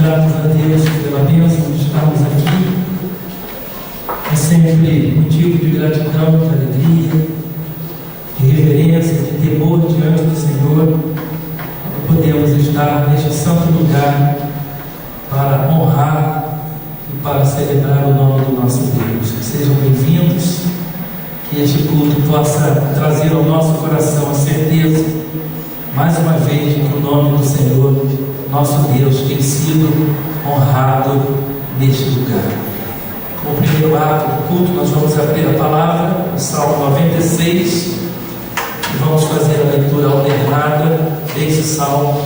gratos a Deus pela bênção de estarmos aqui. É sempre motivo de gratidão, de alegria, de reverência, de temor diante do Senhor. Podemos estar neste santo lugar para honrar e para celebrar o nome do nosso Deus. Sejam bem-vindos, que este culto possa trazer ao nosso coração a certeza, mais uma vez, de que o nome do Senhor, nosso Deus, tem sido honrado neste lugar. Como primeiro ato do culto, nós vamos abrir a palavra, o Salmo 96, e vamos fazer a leitura alternada desse salmo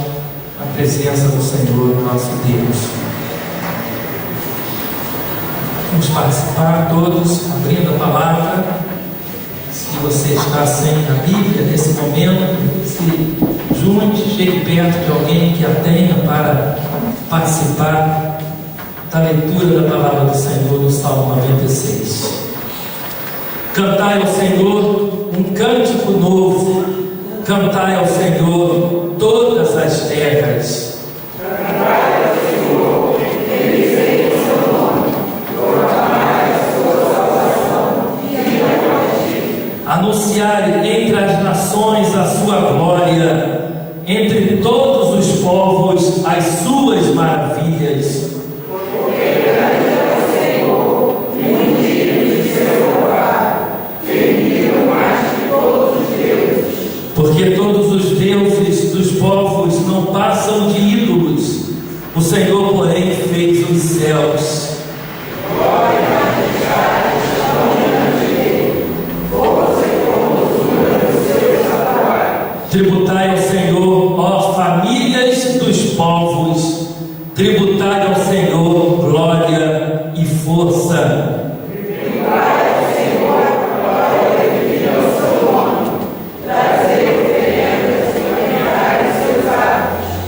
na presença do Senhor, nosso Deus. Vamos participar todos, abrindo a palavra. Se você está sem a Bíblia nesse momento, se junte, chegue perto de alguém que a tenha para participar da leitura da palavra do Senhor no Salmo 96. Cantai ao Senhor um cântico novo, cantai ao Senhor todas as terras. Cantai ao Senhor, bendizei o seu nome, proclamai a sua salvação e a anunciai entre as nações a sua glória, entre todos os povos as suas maravilhas. Porque todos os deuses dos povos não passam de ídolos, o Senhor, porém, fez os céus. Tributai ao Senhor, ó famílias dos povos, tributai ao Senhor glória e força.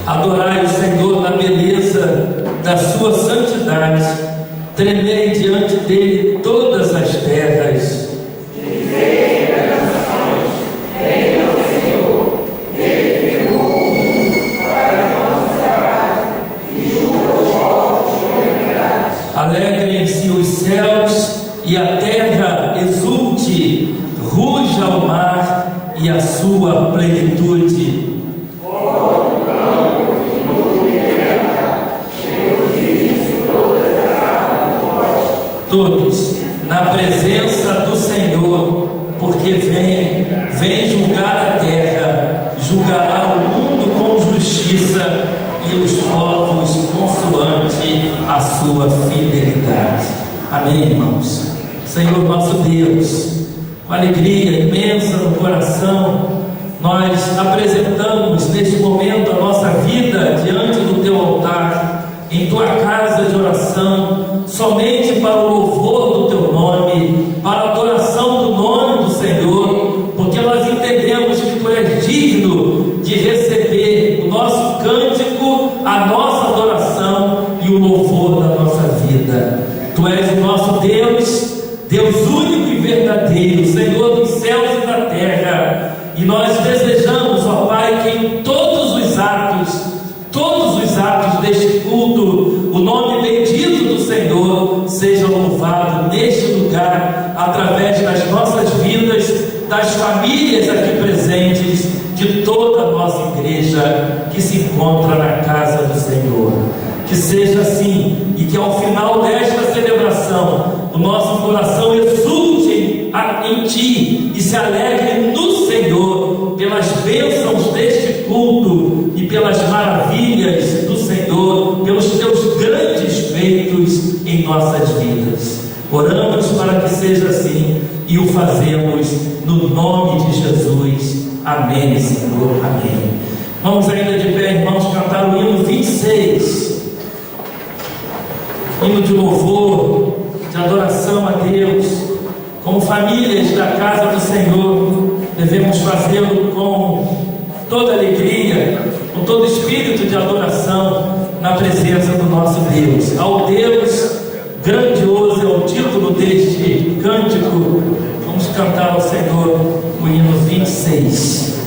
Adorai o Senhor na beleza da sua santidade, tremei diante dele todas as terras. Dizei entre as nações, venha ao Senhor, ele criou o mundo para nosso trabalho e julga os povos com equidade. Alegrem-se os céus e a terra exulte, ruja o mar e a sua plenitude. Todos na presença do Senhor, porque vem julgar a terra, julgará o mundo com justiça e os povos consoante a sua fidelidade. Amém, irmãos? Senhor nosso Deus, com alegria imensa no coração, nós apresentamos neste momento a nossa vida diante do teu altar, em tua casa de oração, somente para o louvor do teu nome, para a adoração do nome do Senhor, porque nós entendemos que tu és digno de receber o nosso cântico, a nossa adoração e o louvor da nossa vida. Tu és o nosso Deus, Deus único e verdadeiro, Senhor dos céus e da terra, e nós desejamos, ó Pai, que em todos os atos deste culto, o nome bendito do Senhor seja louvado neste lugar, através das nossas vidas, das famílias aqui presentes, de toda a nossa igreja que se encontra na casa do Senhor. Que seja assim, e que ao final desta celebração, o nosso coração exulte em Ti e se alegre no Senhor, pelas bênçãos deste culto e pelas maravilhas do Senhor, pelos Teus grandes feitos em nossas vidas. Oramos para que seja assim e o fazemos no nome de Jesus. Amém, Senhor. Amém. Vamos ainda de pé, irmãos, cantar o hino 26. Hino de louvor, de adoração a Deus. Como famílias da casa do Senhor, devemos fazê-lo com toda alegria, com todo espírito de adoração na presença do nosso Deus. Ao Deus grandioso é o título deste cântico. Vamos cantar ao Senhor o hino 26.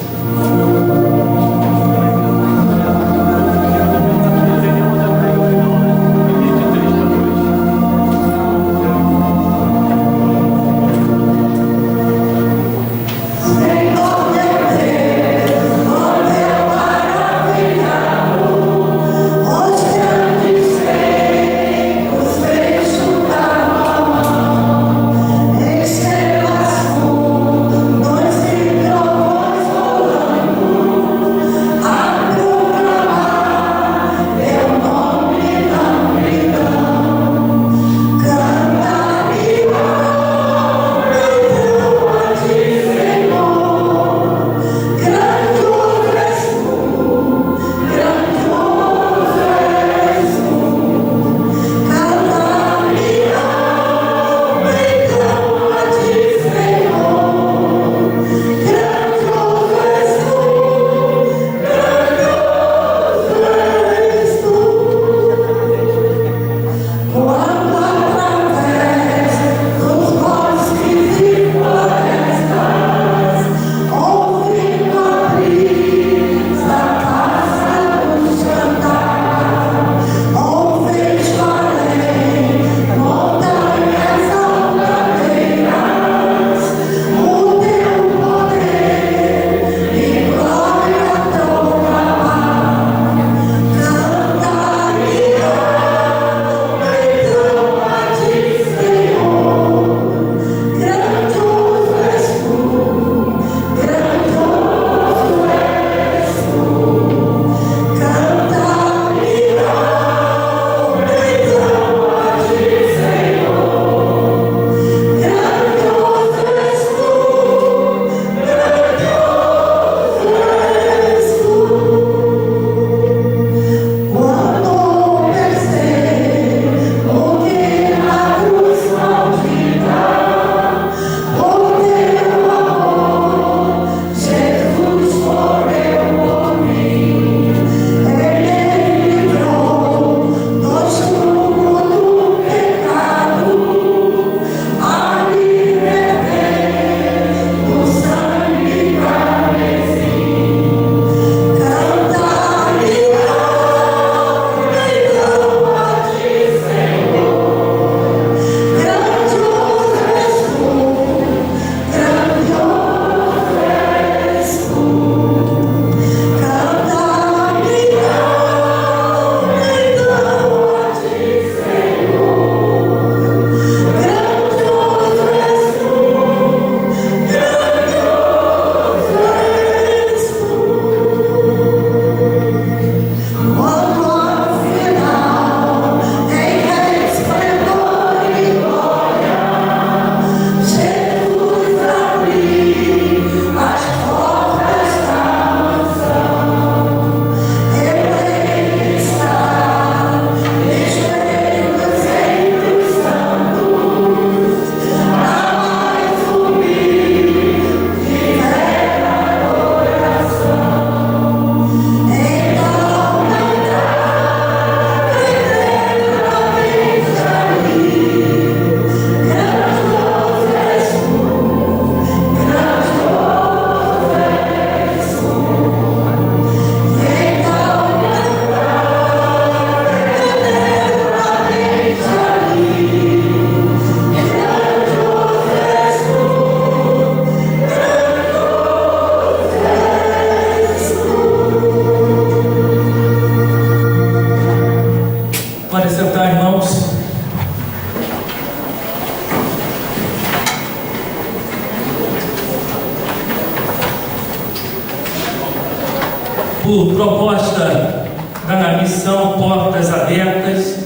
por proposta da missão Portas Abertas,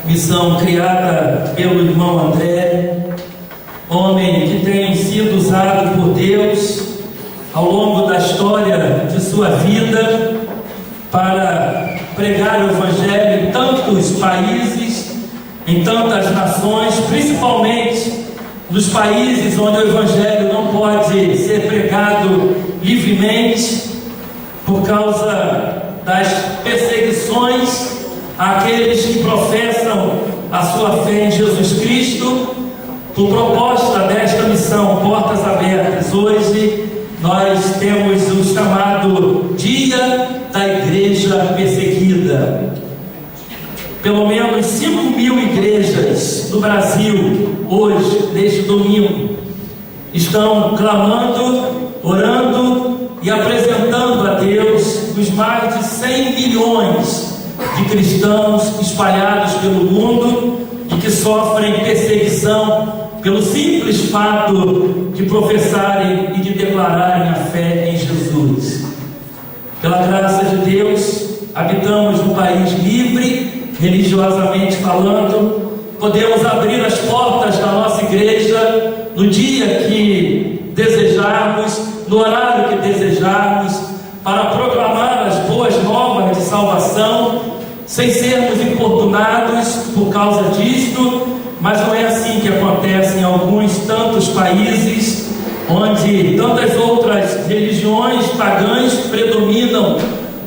missão criada pelo irmão André, homem que tem sido usado por Deus ao longo da história de sua vida para pregar o Evangelho em tantos países, em tantas nações, principalmente nos países onde o Evangelho não pode ser pregado livremente por causa das perseguições àqueles que professam a sua fé em Jesus Cristo. Por proposta desta missão Portas Abertas, hoje nós temos o chamado Dia da Igreja Perseguida. Pelo menos 5.000 igrejas no Brasil, hoje, neste domingo, estão clamando, orando e apresentando a Deus os mais de 100 milhões de cristãos espalhados pelo mundo e que sofrem perseguição pelo simples fato de professarem e de declararem a fé em Jesus. Pela graça de Deus, habitamos um país livre, religiosamente falando, podemos abrir as portas da nossa igreja no dia que desejarmos, no horário que desejarmos, para proclamar as boas novas de salvação, sem sermos importunados por causa disto. Mas não é assim que acontece em alguns tantos países, onde tantas outras religiões pagãs predominam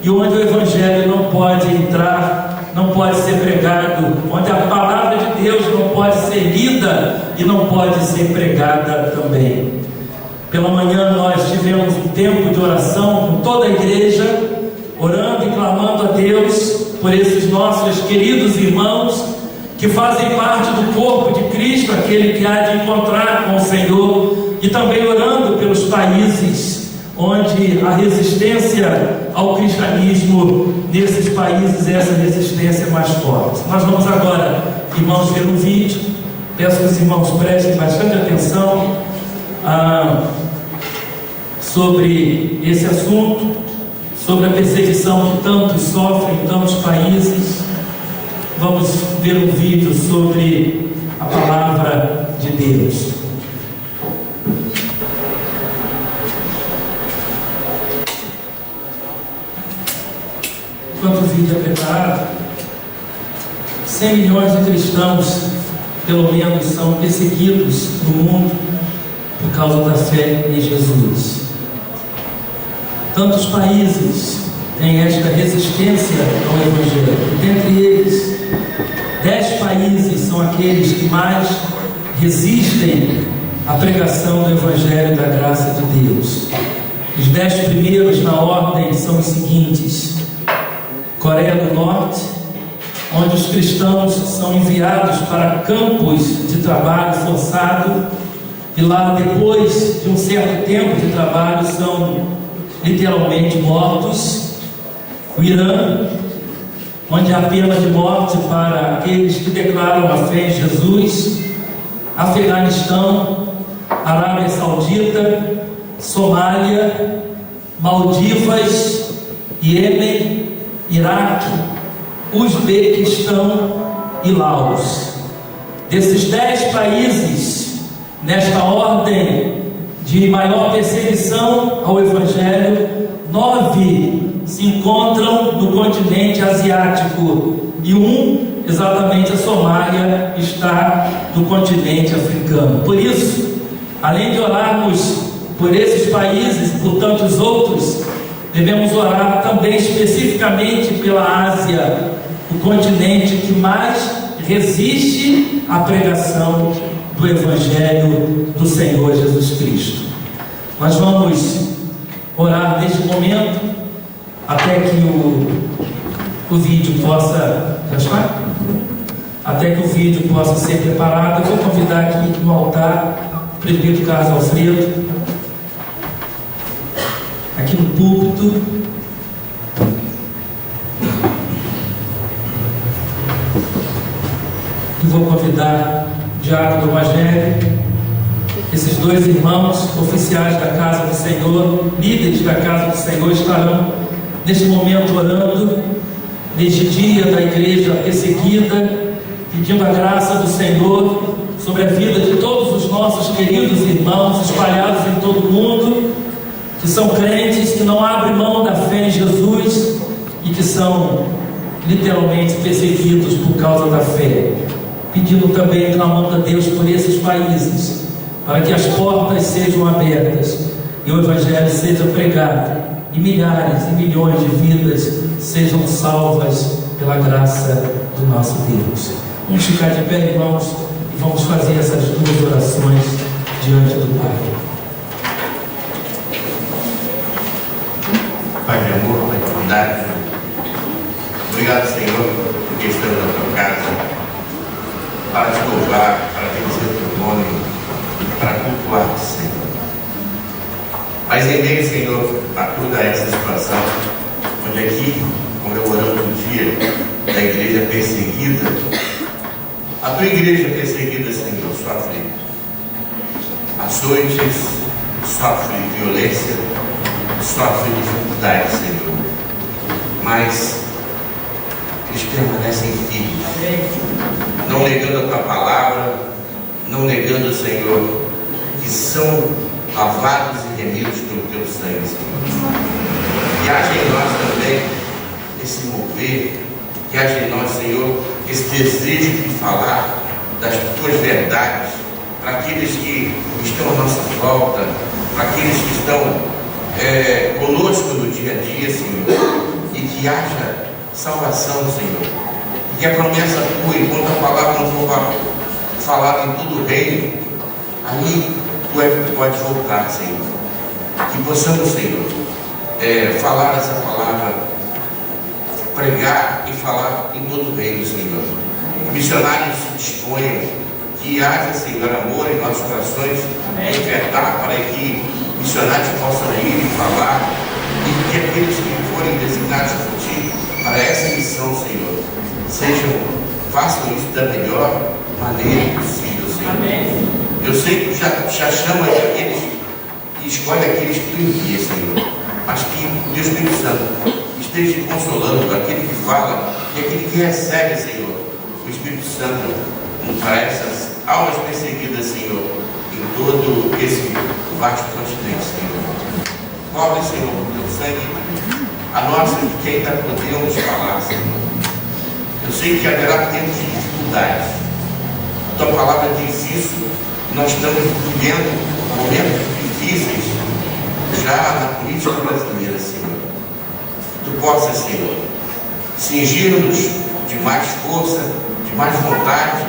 e onde o Evangelho não pode entrar, não pode ser pregado, onde a palavra de Deus não pode ser lida e não pode ser pregada também. Pela manhã nós tivemos um tempo de oração com toda a igreja, orando e clamando a Deus por esses nossos queridos irmãos que fazem parte do corpo de Cristo, aquele que há de encontrar com o Senhor, e também orando pelos países onde a resistência ao cristianismo, nesses países, essa resistência é mais forte. Nós vamos agora, irmãos, ver um vídeo. Peço que os irmãos prestem bastante atenção sobre esse assunto, sobre a perseguição que tantos sofrem em tantos países. Vamos ver um vídeo sobre a palavra de Deus. Enquanto o vídeo é preparado, 100 milhões de cristãos, pelo menos, são perseguidos no mundo por causa da fé em Jesus. Tantos países têm esta resistência ao Evangelho. Dentre eles, 10 países são aqueles que mais resistem à pregação do Evangelho da graça de Deus. Os 10 primeiros na ordem são os seguintes: Coreia do Norte, onde os cristãos são enviados para campos de trabalho forçado e lá, depois de um certo tempo de trabalho, são literalmente mortos. O Irã, onde há pena de morte para aqueles que declaram a fé em Jesus. Afeganistão, Arábia Saudita, Somália, Maldivas, Iêmen, Iraque, Uzbequistão e Laos. Desses 10 países, nesta ordem de maior perseguição ao Evangelho, 9 se encontram no continente asiático e um, exatamente a Somália, está no continente africano. Por isso, além de orarmos por esses países e por tantos outros, devemos orar também especificamente pela Ásia, o continente que mais resiste à pregação do Evangelho do Senhor Jesus Cristo. Nós vamos orar neste momento até que o vídeo possa... Já está? Até que o vídeo possa ser preparado. Eu vou convidar aqui no altar o presbítero Carlos Alfredo, aqui no púlpito. E vou convidar o diácono Rogério Esses dois irmãos, oficiais da casa do Senhor, líderes da casa do Senhor, estarão neste momento orando, neste dia da igreja perseguida, pedindo a graça do Senhor sobre a vida de todos os nossos queridos irmãos espalhados em todo o mundo, que são crentes, que não abrem mão da fé em Jesus e que são literalmente perseguidos por causa da fé. Pedindo também, clamando a Deus por esses países, para que as portas sejam abertas e o Evangelho seja pregado e milhares e milhões de vidas sejam salvas pela graça do nosso Deus. Vamos ficar de pé, irmãos, e vamos fazer essas duas orações diante do Pai. Pai de amor, Pai de bondade, obrigado, Senhor, porque estamos na tua casa para te louvar, para bendizer o teu nome, para cultuar-te, Senhor. Mas em meio, Senhor, a toda essa situação, onde aqui comemoramos o dia da igreja perseguida, a tua igreja perseguida, Senhor, sofre açoites, sofre violência, sofre dificuldades, Senhor, mas eles permanecem firmes, não negando a tua palavra, não negando, Senhor, que são lavados e remidos pelo teu sangue, Senhor. Que haja em nós também esse mover, que haja em nós, Senhor, esse desejo de falar das tuas verdades para aqueles que estão à nossa volta, para aqueles que estão conosco no dia a dia, Senhor, e que haja salvação, Senhor, e que a promessa tua, enquanto a palavra não for falada em todo o reino, aí tu é que tu pode voltar, Senhor, que possamos, Senhor, falar essa palavra, pregar e falar em todo o reino, Senhor. Missionários se disponham, que haja, Senhor, amor em nossos corações, ofertar para que missionários possam ir e falar, e que aqueles que forem designados por ti para essa missão, Senhor, façam isso da melhor maneira possível, Senhor. Amém. Eu sei que tu já chama aqueles e escolhe aqueles que tu envia, Senhor, mas que o Deus Espírito Santo esteja consolando aquele que fala e aquele que recebe, Senhor, o Espírito Santo para essas almas perseguidas, Senhor, em todo esse vasto continente, Senhor. Cobre, Senhor, com teu sangue a nossa de quem ainda podemos falar, Senhor. Eu sei que haverá tempos de dificuldades. A tua palavra diz isso. Nós estamos vivendo momentos difíceis já na política brasileira, Senhor. Tu possas, Senhor, cingir-nos de mais força, de mais vontade,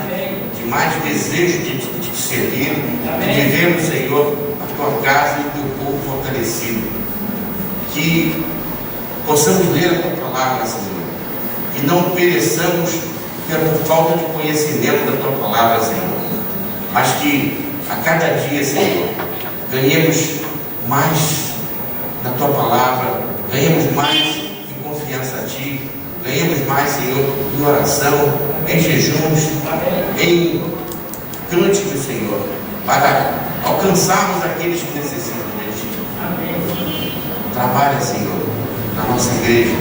de mais desejo de te servir, de vivermos, Senhor, a tua casa e o teu povo fortalecido. Que possamos ler a tua palavra, Senhor, e não pereçamos por falta de conhecimento da tua palavra, Senhor, mas que a cada dia, Senhor, ganhemos mais na tua palavra, ganhemos mais em confiança a ti, ganhemos mais, Senhor, em oração, em jejuns, em cânticos, Senhor, para alcançarmos aqueles que necessitam de ti. Trabalha, Senhor, na nossa igreja.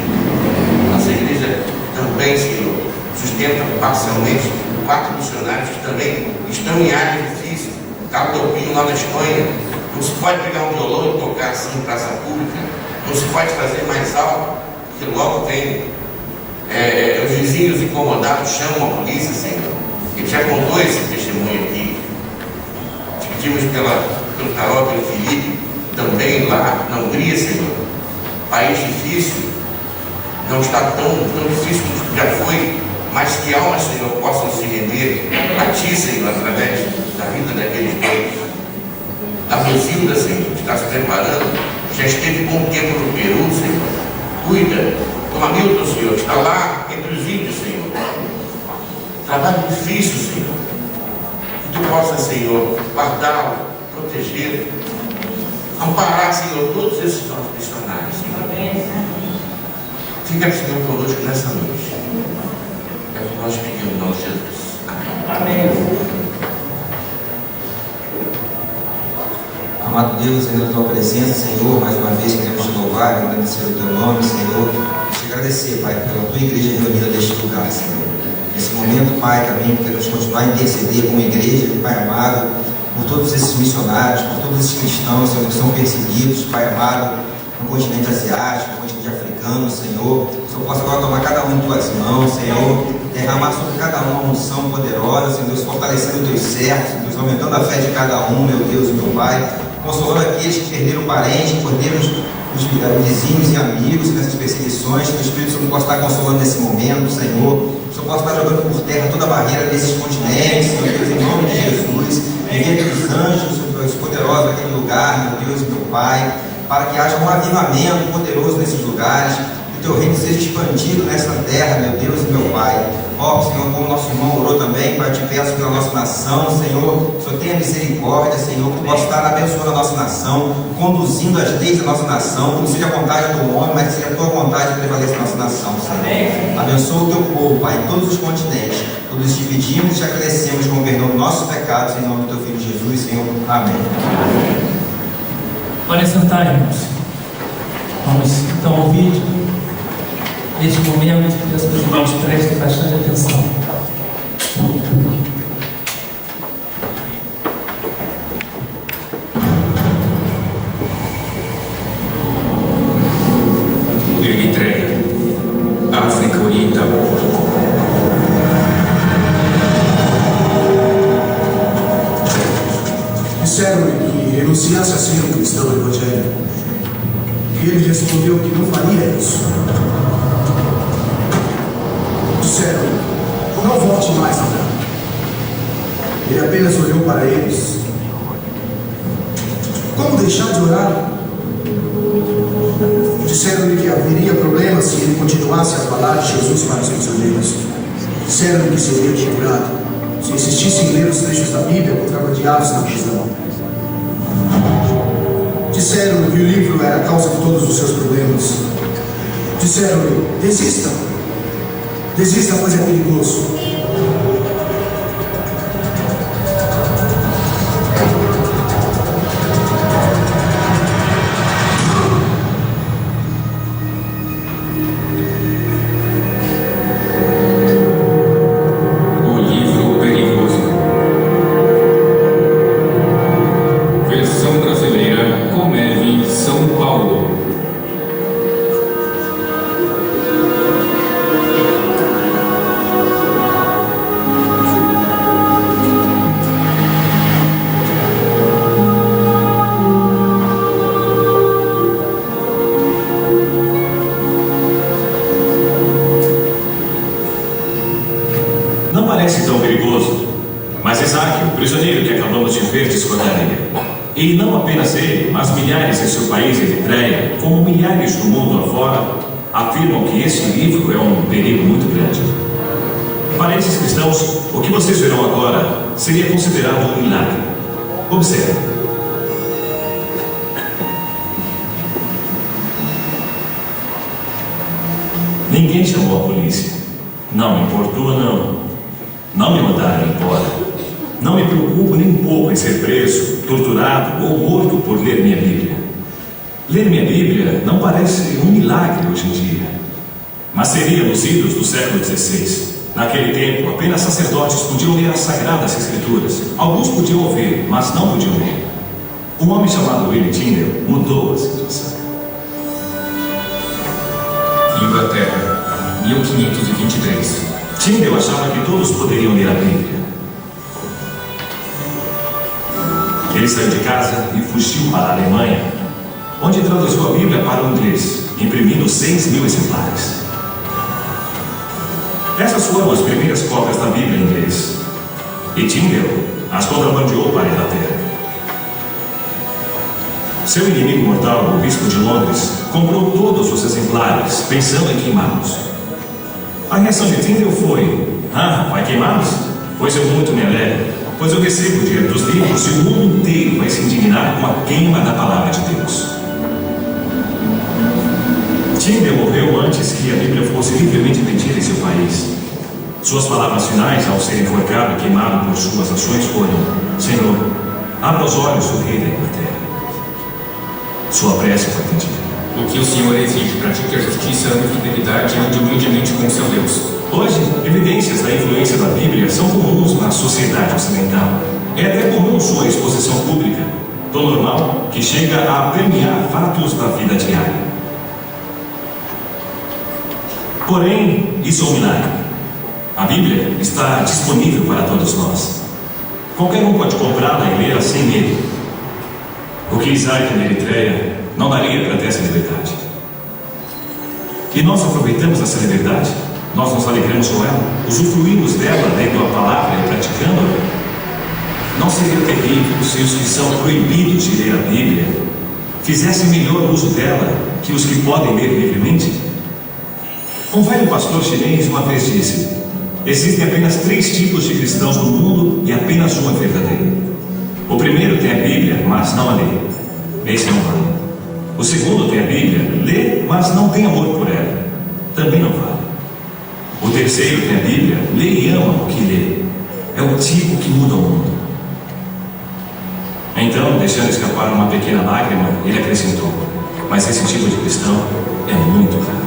Nossa igreja também, Senhor, sustenta parcialmente 4 missionários que também estão em áreas difíceis. Cabo do Pinho, lá na Espanha, não se pode pegar um violão e tocar assim em praça pública, não se pode fazer mais alto, porque logo vem os vizinhos incomodados, chamam a polícia, Senhor. Ele já contou esse testemunho aqui. Te pedimos pelo Carol, pelo Felipe, também lá na Hungria, Senhor. País difícil, não está tão difícil como já foi, mas que almas, Senhor, possam se render a ti, Senhor, através da vida daqueles dois. A Rosilda, Senhor, está se preparando, já esteve bom tempo no Peru, Senhor. Cuida. Tom Hamilton, Senhor, está lá entre os índios, Senhor. Trabalho difícil, Senhor. Que tu possas, Senhor, guardá-lo, protegê-lo, amparar, Senhor, todos esses nossos missionários, Senhor. Fica, Senhor, conosco nessa noite. É o que nós pedimos em nome de Jesus. Amém. Amado Deus, Senhor, tua presença, Senhor, mais uma vez queremos te louvar, agradecer o teu nome, Senhor, e te agradecer, Pai, pela tua igreja reunida neste lugar, Senhor. Nesse momento, Pai, também queremos continuar a interceder como igreja, Pai amado, por todos esses missionários, por todos esses cristãos, Senhor, que são perseguidos, Pai amado, no continente asiático, no continente africano, Senhor. Que o Senhor possa agora tomar cada um em tuas mãos, Senhor, derramar sobre cada um uma unção poderosa, Senhor Deus, fortalecendo os teus servos, Senhor Deus, aumentando a fé de cada um, meu Deus e meu Pai, consolando aqueles que perderam parentes, perderam os vizinhos e amigos nessas perseguições. Que o Espírito Santo possa estar consolando nesse momento, Senhor. Que o Senhor possa estar jogando por terra toda a barreira desses continentes, Senhor Deus, em nome de Jesus. Envia aqueles anjos, Senhor Deus, poderosos naquele lugar, meu Deus e meu Pai, para que haja um avivamento poderoso nesses lugares, que o teu reino seja expandido nessa terra, meu Deus e meu Pai. Ó, Senhor, como nosso irmão orou também, Pai, te peço pela nossa nação, Senhor, que o Senhor tenha misericórdia, Senhor, que possa estar abençoando a nossa nação, conduzindo as leis da nossa nação, que não seja a vontade do homem, mas que seja a tua vontade que prevaleça a nossa nação, Senhor. Abençoa o teu povo, Pai, em todos os continentes. Todos dividimos e te agradecemos com o perdão dos nossos pecados, em nome do teu Filho Jesus, Senhor. Amém. Podem sentar, irmãos. Vamos então ouvir. Neste momento, peço que os irmãos prestem bastante atenção. Eritreia, África Oriental. Disseram-lhe que renunciasse a ser um cristão evangélico. E ele respondeu que não faria isso. Disseram, não volte mais atrás. Ele apenas olhou para eles. Como deixar de orar? Disseram-lhe que haveria problema se ele continuasse a falar de Jesus para os prisioneiros. Disseram-lhe que seria julgado se insistisse em ler os trechos da Bíblia contra diabos na prisão. Disseram-lhe que o livro era a causa de todos os seus problemas. Disseram-lhe, desista. Desista, pois é perigoso. O livro perigoso. Versão brasileira, Comeve, São Paulo. Não parece tão perigoso, mas Isaac, o prisioneiro que acabamos de ver, discordaria. E não apenas ele, mas milhares em seu país, Eritreia, como milhares do mundo afora, afirmam que esse livro é um perigo muito grande. Para esses cristãos, o que vocês verão agora seria considerado um milagre. Observe. Ninguém chamou a polícia. Não me importua, não. Não me mandaram embora. Não me preocupo nem um pouco em ser preso, torturado ou morto por ler minha Bíblia. Ler minha Bíblia não parece um milagre hoje em dia, mas seria nos idos do século XVI. Naquele tempo, apenas sacerdotes podiam ler as Sagradas Escrituras. Alguns podiam ouvir, mas não podiam ler. Um homem chamado William Tyndale mudou a situação. Inglaterra, 1523. Tyndale achava que todos poderiam ler a Bíblia. Ele saiu de casa e fugiu para a Alemanha, onde traduziu a Bíblia para o inglês, imprimindo 6.000 exemplares. Essas foram as primeiras cópias da Bíblia em inglês. E Tyndale as contrabandeou para a Inglaterra. Seu inimigo mortal, o bispo de Londres, comprou todos os exemplares, pensando em queimá-los. A reação de Tyndale foi: vai queimá-los? Pois eu muito me alegro, pois eu recebo o dinheiro dos livros e o mundo inteiro vai se indignar com a queima da palavra de Deus. Tyndale morreu antes que a Bíblia fosse livremente vendida em seu país. Suas palavras finais, ao ser enforcado e queimado por suas ações, foram: Senhor, abra os olhos do rei da Inglaterra. Sua prece foi atendida. O que o Senhor exige? Pratique a justiça, ame a fidelidade e ande humildemente com seu Deus. Hoje, evidências da influência da Bíblia são comuns na sociedade ocidental. É até comum sua exposição pública, tão normal que chega a permear fatos da vida diária. Porém, isso é um milagre. A Bíblia está disponível para todos nós. Qualquer um pode comprá-la e lê-la sem medo. O que Isaac na Eritreia não daria para ter essa liberdade. E nós aproveitamos essa liberdade, nós nos alegramos com ela, usufruímos dela, lendo a palavra e praticando-a. Não seria terrível se os que são proibidos de ler a Bíblia fizessem melhor uso dela que os que podem ler livremente? Um velho pastor chinês uma vez disse: existem apenas 3 tipos de cristãos no mundo e apenas um é verdadeiro. O primeiro tem a Bíblia, mas não a lê. Esse não vale. O segundo tem a Bíblia, lê, mas não tem amor por ela. Também não vale. O terceiro tem a Bíblia, lê e ama o que lê. É o tipo que muda o mundo. Então, deixando escapar uma pequena lágrima, ele acrescentou: mas esse tipo de cristão é muito raro.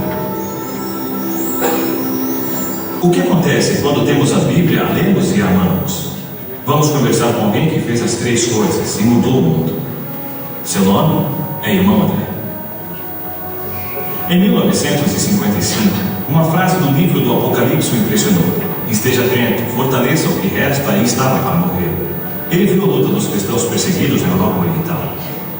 O que acontece quando temos a Bíblia, a lemos e a amamos? Vamos conversar com alguém que fez as 3 coisas e mudou o mundo. Seu nome é Irmão André. Em 1955, uma frase do livro do Apocalipse o impressionou: esteja atento, fortaleça o que resta e estava para morrer. Ele viu a luta dos cristãos perseguidos na Europa Oriental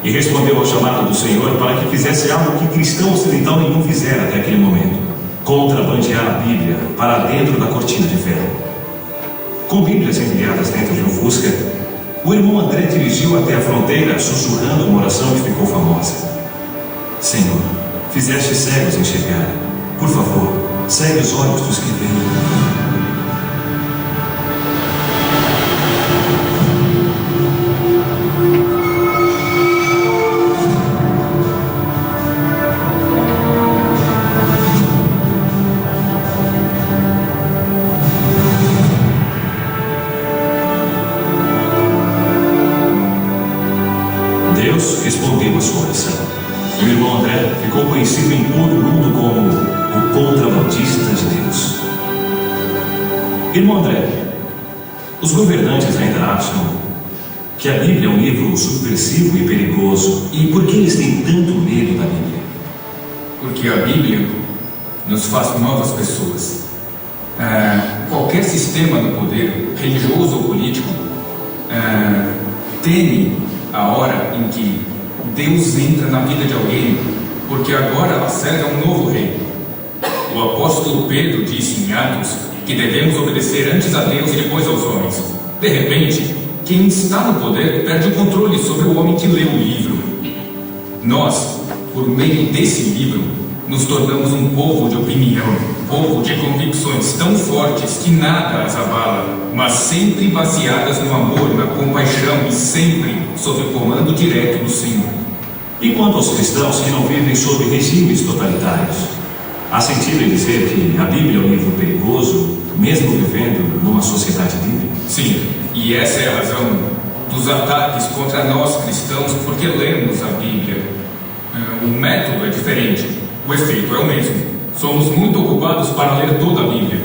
e respondeu ao chamado do Senhor para que fizesse algo que cristão ocidental nenhum fizera até aquele momento: contrabandear a Bíblia para dentro da cortina de ferro. Com Bíblias enviadas dentro de um Fusca, o irmão André dirigiu até a fronteira, sussurrando uma oração que ficou famosa: Senhor, fizeste cegos enxergar. Por favor, segue os olhos dos que veem. Deus respondeu a sua oração. E o irmão André ficou conhecido em todo o mundo como o contrabandista de Deus. Irmão André, os governantes ainda acham que a Bíblia é um livro subversivo e perigoso. E por que eles têm tanto medo da Bíblia? Porque a Bíblia nos faz novas pessoas. Qualquer sistema no poder, religioso ou político, teme a hora em que Deus entra na vida de alguém, porque agora ela serve a um novo rei. O apóstolo Pedro disse em Atos que devemos obedecer antes a Deus e depois aos homens. De repente, quem está no poder perde o controle sobre o homem que lê o livro. Nós, por meio desse livro, nos tornamos um povo de opinião, povo de convicções tão fortes que nada as abala, mas sempre baseadas no amor, na compaixão e sempre sob o comando direto do Senhor. E quanto aos cristãos que não vivem sob regimes totalitários? Há sentido em dizer que a Bíblia é um livro perigoso, mesmo vivendo numa sociedade livre? Sim, e essa é a razão dos ataques contra nós cristãos, porque lemos a Bíblia. O método é diferente, o efeito é o mesmo. Somos muito ocupados para ler toda a Bíblia.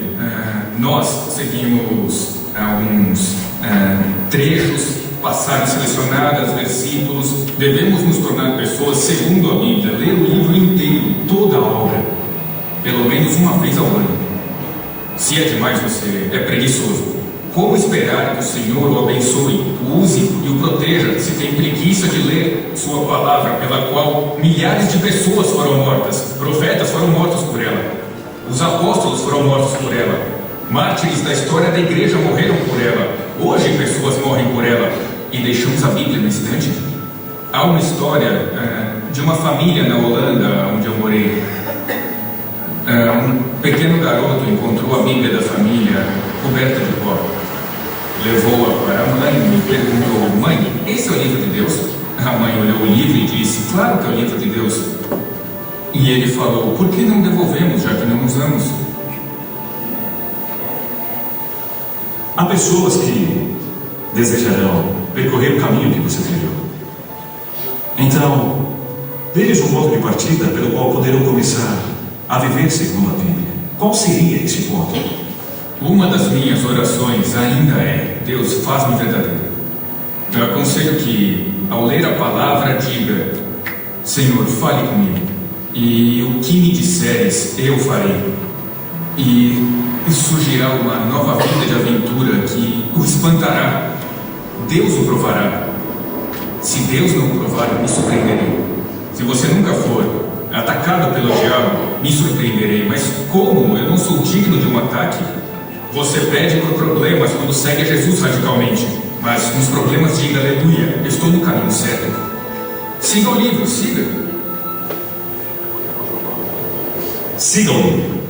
Nós seguimos alguns trechos, passagens selecionadas, versículos. Devemos nos tornar pessoas segundo a Bíblia, ler o livro inteiro, toda a obra, pelo menos uma vez ao ano. Se é demais, você é preguiçoso. Como esperar que o Senhor o abençoe, o use e o proteja se tem preguiça de ler sua palavra, pela qual milhares de pessoas foram mortas, profetas foram mortos por ela, os apóstolos foram mortos por ela, mártires da história da igreja morreram por ela, hoje pessoas morrem por ela, e deixamos a Bíblia no estante? Há uma história de uma família na Holanda, onde eu morei. Um pequeno garoto encontrou a Bíblia da família coberta de pó. Levou-a para a mãe e perguntou: mãe, esse é o livro de Deus? A mãe olhou o livro e disse: claro que é o livro de Deus. E ele falou: por que não devolvemos, já que não usamos? Há pessoas que desejarão percorrer o caminho que você trilhou. Então, Dê-lhes um ponto de partida pelo qual poderão começar a viver segundo a Bíblia. Qual seria esse ponto? Uma das minhas orações ainda é: Deus, faz-me verdadeiro. Eu aconselho que, ao ler a palavra, diga: Senhor, fale comigo, e o que me disseres eu farei. E surgirá uma nova vida de aventura que o espantará. Deus o provará. Se Deus não o provar, eu me surpreenderei. Se você nunca for atacado pelo diabo, me surpreenderei. Mas como eu não sou digno de um ataque? Você pede por problemas quando segue a Jesus radicalmente, mas nos problemas diga aleluia, eu estou no caminho certo. Siga o livro, siga. Siga o livro.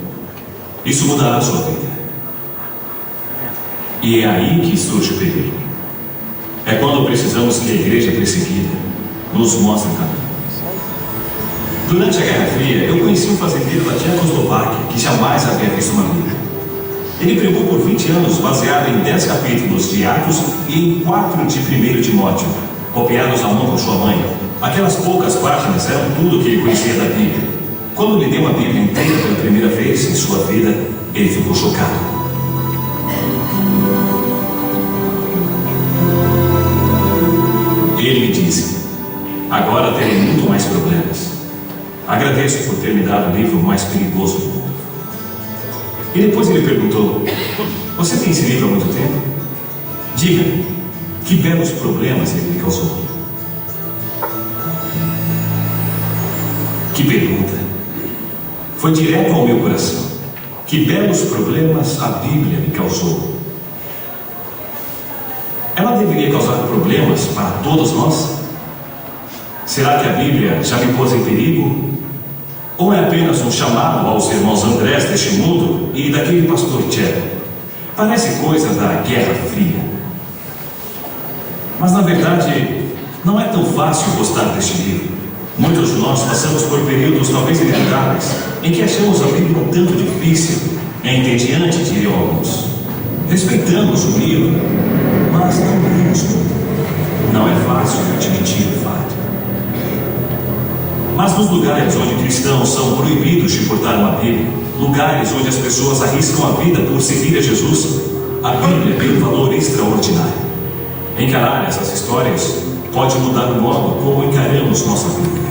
Isso mudará a sua vida. E é aí que surge o perigo. É quando precisamos que a igreja perseguida nos mostre o caminho. Durante a Guerra Fria, eu conheci um fazendeiro da Tchecoslováquia que jamais havia visto uma Bíblia. Ele pregou por 20 anos baseado em 10 capítulos de Atos e em 4 de 1 Timóteo, copiados à mão por sua mãe. Aquelas poucas páginas eram tudo o que ele conhecia da Bíblia. Quando lhe deu a Bíblia inteira pela primeira vez em sua vida, ele ficou chocado. Ele me disse: agora terei muito mais problemas. Agradeço por ter me dado o livro mais perigoso do mundo. E depois ele perguntou: você tem esse livro há muito tempo? Diga, que belos problemas ele me causou. Que pergunta! Foi direto ao meu coração. Que belos problemas a Bíblia me causou. Ela deveria causar problemas para todos nós? Será que a Bíblia já me pôs em perigo? Ou é apenas um chamado aos irmãos Andrés deste mundo e daquele pastor tcheco? Parece coisa da Guerra Fria. Mas na verdade, não é tão fácil gostar deste livro. Muitos de nós passamos por períodos talvez inevitáveis em que achamos a Bíblia um tanto difícil, entediante, diriam alguns. Respeitamos o livro, mas não lemos muito. Não é fácil admitir o fato. Mas nos lugares onde cristãos são proibidos de portar uma Bíblia, lugares onde as pessoas arriscam a vida por seguir a Jesus, a Bíblia tem um valor extraordinário. Encarar essas histórias pode mudar o modo como encaramos nossa vida.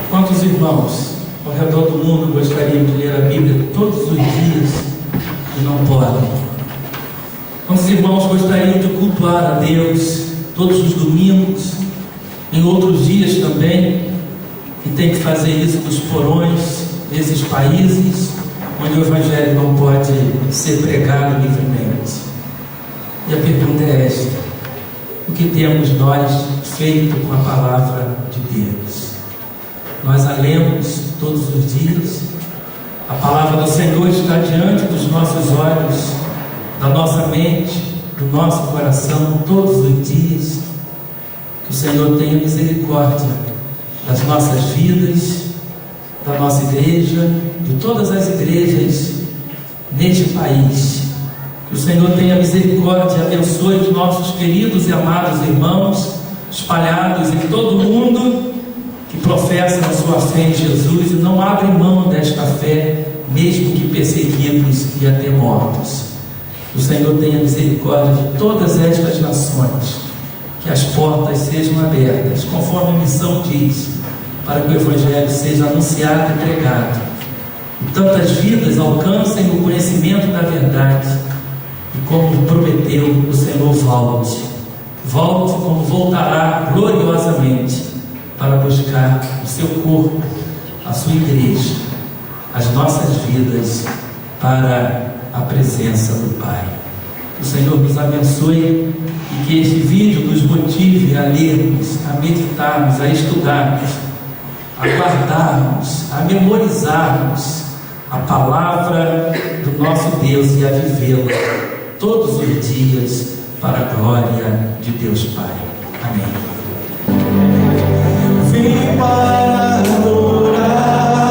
Quantos irmãos ao redor do mundo gostariam de ler a Bíblia todos os dias e não podem? Quantos irmãos gostariam de cultuar a Deus todos os domingos, em outros dias também, e tem que fazer isso nos porões desses países onde o Evangelho não pode ser pregado livremente? E a pergunta é esta: o que temos nós feito com a palavra de Deus? Nós a lemos todos os dias? A palavra do Senhor está diante dos nossos olhos, da nossa mente, do nosso coração todos os dias? Que o Senhor tenha misericórdia das nossas vidas, da nossa igreja, de todas as igrejas neste país. Que o Senhor tenha misericórdia e abençoe os nossos queridos e amados irmãos espalhados em todo o mundo que professam a sua fé em Jesus e não abrem mão desta fé, mesmo que perseguidos e até mortos. Que o Senhor tenha misericórdia de todas estas nações, que as portas sejam abertas, conforme a missão diz, para que o Evangelho seja anunciado e pregado, e tantas vidas alcancem o conhecimento da verdade, e como prometeu o Senhor, volte como voltará gloriosamente para buscar o seu corpo, a sua igreja, as nossas vidas para a presença do Pai. Que o Senhor nos abençoe e que este vídeo nos motive a lermos, a meditarmos, a estudarmos, a guardarmos, a memorizarmos a palavra do nosso Deus e a vivê-la todos os dias para a glória de Deus Pai. Amém. Vim para adorar.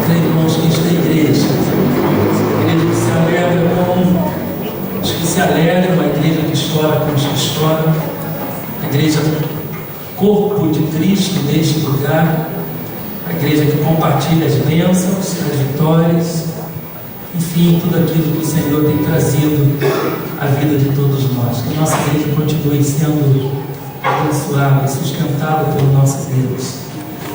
Creio, irmãos, que esta igreja que se alegra com os que se alegram, a igreja que chora com os que choram, a igreja corpo de Cristo neste lugar, a igreja que compartilha as bênçãos, as vitórias, enfim, tudo aquilo que o Senhor tem trazido à vida de todos nós. Que a nossa igreja continue sendo abençoada e sustentada pelo nosso Deus,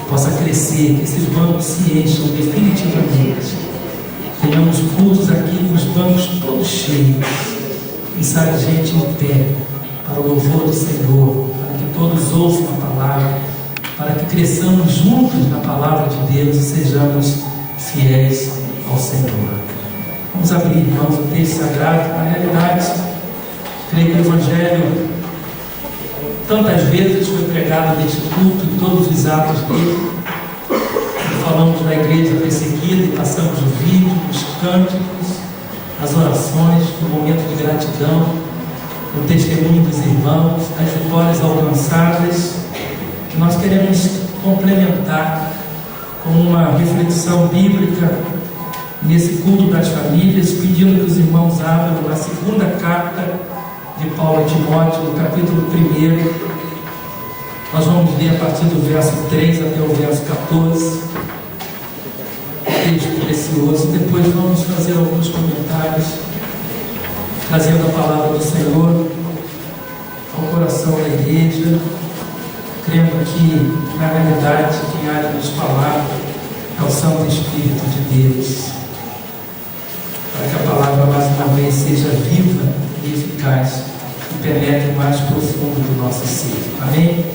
possa crescer, que esses bancos se encham definitivamente. Tenhamos cultos aqui com os bancos todos cheios, e sabe, gente em pé, para o louvor do Senhor, para que todos ouçam a palavra, para que cresçamos juntos na palavra de Deus e sejamos fiéis ao Senhor. Vamos abrir, irmãos, o texto sagrado. Na realidade, creio que o Evangelho tantas vezes foi pregado neste culto, em todos os atos dele. Falamos da igreja perseguida e passamos o vídeo, os cânticos, as orações, o momento de gratidão, o testemunho dos irmãos, as vitórias alcançadas, que nós queremos complementar com uma reflexão bíblica nesse culto das famílias, pedindo que os irmãos abram a segunda carta de Paulo a Timóteo, no capítulo 1. Nós vamos ler a partir do verso 3 até o verso 14. Texto precioso. Depois vamos fazer alguns comentários, trazendo a palavra do Senhor ao coração da igreja, crendo que, na realidade, quem há de nos falar é o Santo Espírito de Deus, para que a palavra mais uma vez seja viva e eficaz e penetre mais profundo do nosso ser. Amém?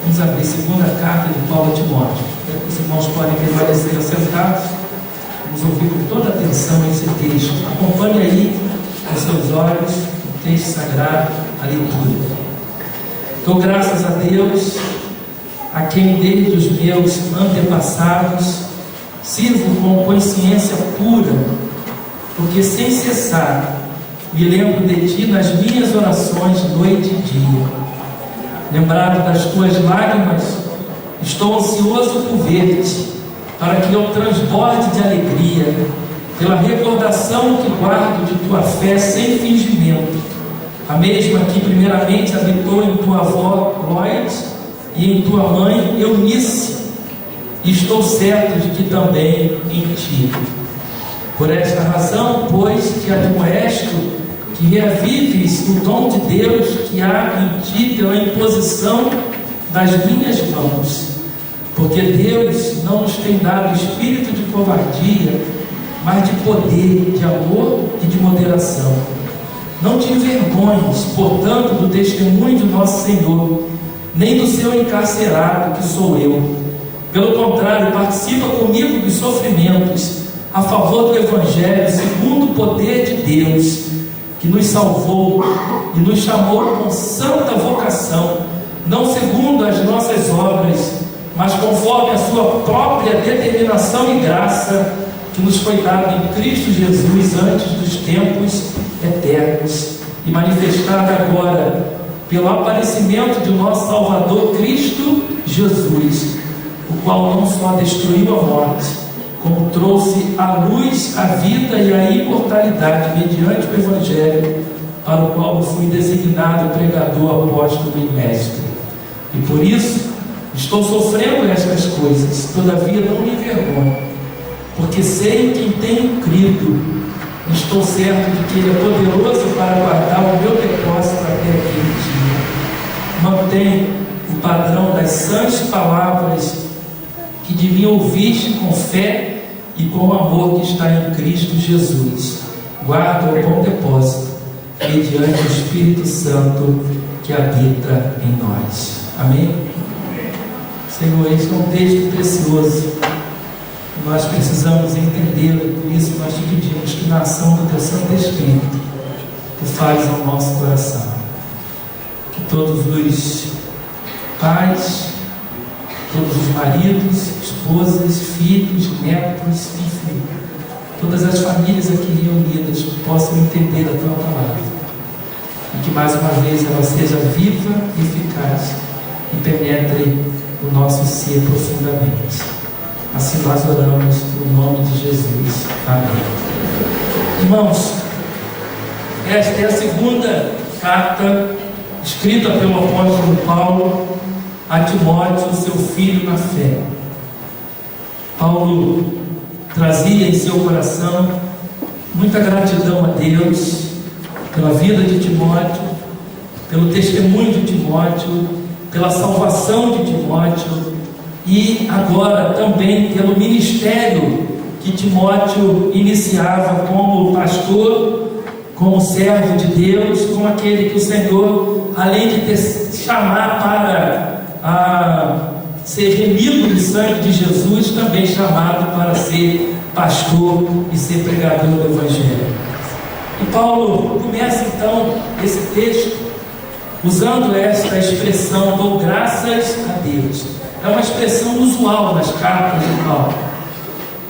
Vamos abrir a segunda carta de Paulo a Timóteo. Os irmãos podem permanecer assentados. Vamos ouvir com toda atenção esse texto. Acompanhe aí com seus olhos o texto sagrado, a leitura. Dou graças a Deus, a quem desde os meus antepassados sirvo com consciência pura, porque sem cessar me lembro de ti nas minhas orações noite e dia. Lembrado das tuas lágrimas, estou ansioso por ver-te, para que eu transborde de alegria, pela recordação que guardo de tua fé sem fingimento, a mesma que primeiramente habitou em tua avó Loide e em tua mãe Eunice, e estou certo de que também em ti. Por esta razão, pois, te admoesto que reavives o dom de Deus que há em ti pela imposição das minhas mãos, porque Deus não nos tem dado espírito de covardia, mas de poder, de amor e de moderação. Não te envergonhes, portanto, do testemunho de nosso Senhor, nem do seu encarcerado, que sou eu. Pelo contrário, participa comigo dos sofrimentos a favor do Evangelho, segundo o poder de Deus, que nos salvou e nos chamou com santa vocação, não segundo as nossas obras, mas conforme a sua própria determinação e graça, que nos foi dada em Cristo Jesus antes dos tempos eternos, e manifestada agora pelo aparecimento de nosso Salvador Cristo Jesus, o qual não só destruiu a morte, como trouxe à luz a vida e a imortalidade mediante o Evangelho, para o qual eu fui designado pregador, apóstolo e mestre. E por isso estou sofrendo estas coisas, todavia não me envergonho, porque sei em quem tenho crido. Estou certo de que Ele é poderoso para guardar o meu depósito até aquele dia. Mantenho o padrão das sãs palavras que de mim ouviste com fé e com amor que está em Cristo Jesus. Guarda o bom depósito, mediante o Espírito Santo que habita em nós. Amém? Senhor, esse é um texto precioso. Nós precisamos entendê-lo, por isso nós te pedimos que na ação do teu Santo Espírito tu fales ao nosso coração. Que todos os pais, todos os maridos, esposas, filhos, netos, enfim, todas as famílias aqui reunidas possam entender a tua palavra, e que mais uma vez ela seja viva e eficaz e penetre o nosso ser profundamente. Assim nós oramos no nome de Jesus. Amém. Irmãos, esta é a segunda carta escrita pelo apóstolo Paulo a Timóteo, seu filho na fé. Paulo trazia em seu coração muita gratidão a Deus pela vida de Timóteo, pelo testemunho de Timóteo, pela salvação de Timóteo e agora também pelo ministério que Timóteo iniciava como pastor, como servo de Deus, como aquele que o Senhor, além de chamar para ser remido no sangue de Jesus, também chamado para ser pastor e ser pregador do Evangelho. E Paulo começa então esse texto usando esta expressão: dou graças a Deus. É uma expressão usual nas cartas de Paulo.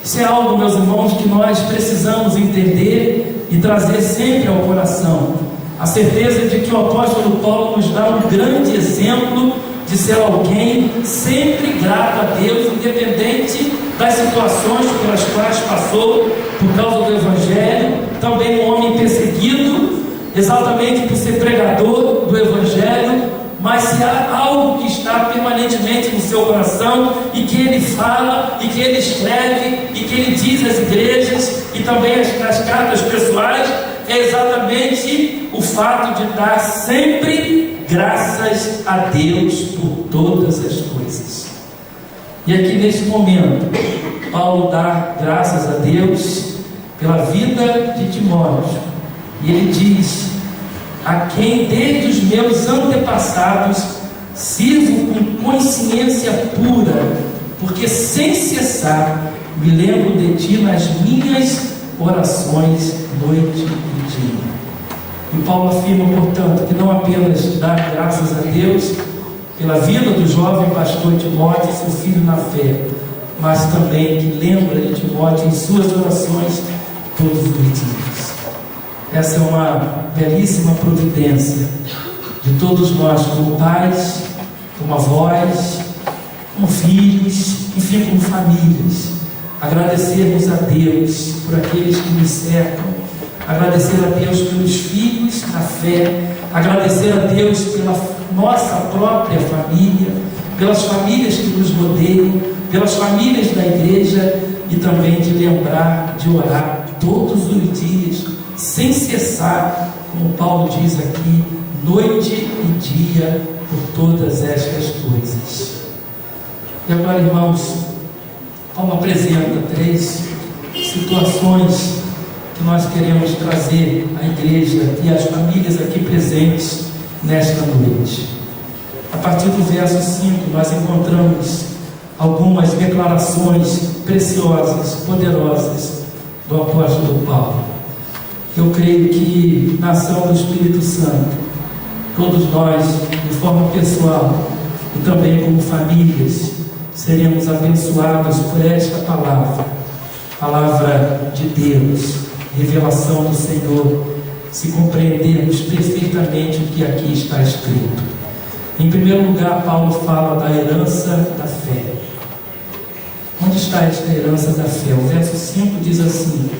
Isso é algo, meus irmãos, que nós precisamos entender e trazer sempre ao coração. A certeza de que o apóstolo Paulo nos dá um grande exemplo de ser alguém sempre grato a Deus, independente das situações pelas quais passou por causa do Evangelho. Também um homem perseguido, exatamente por ser pregador do Evangelho. Mas se há algo que está permanentemente no seu coração, e que ele fala, e que ele escreve, e que ele diz às igrejas, e também nas cartas pessoais, é exatamente o fato de dar sempre graças a Deus por todas as coisas. E aqui nesse momento, Paulo dá graças a Deus pela vida de Timóteo, e ele diz: a quem desde os meus antepassados sirvo com consciência pura, porque sem cessar me lembro de ti nas minhas orações noite e dia. E Paulo afirma, portanto, que não apenas dá graças a Deus pela vida do jovem pastor Timóteo, seu filho na fé, mas também que lembra de Timóteo em suas orações todos os dias. Essa é uma belíssima providência de todos nós, como pais, como avós, como filhos, enfim, como famílias. Agradecermos a Deus por aqueles que nos cercam, agradecer a Deus pelos filhos na fé, agradecer a Deus pela nossa própria família, pelas famílias que nos rodeiam, pelas famílias da igreja, e também de lembrar de orar todos os dias, sem cessar, como Paulo diz aqui, noite e dia, por todas estas coisas. E agora, irmãos, Paulo apresenta 3 situações que nós queremos trazer à igreja e às famílias aqui presentes nesta noite. A partir do verso 5, nós encontramos algumas declarações preciosas, poderosas do apóstolo Paulo. Eu creio que na ação do Espírito Santo, todos nós, de forma pessoal e também como famílias, seremos abençoados por esta palavra de Deus, revelação do Senhor, se compreendermos perfeitamente o que aqui está escrito. Em primeiro lugar, Paulo fala da herança da fé. Onde está esta herança da fé? O verso 5 diz assim: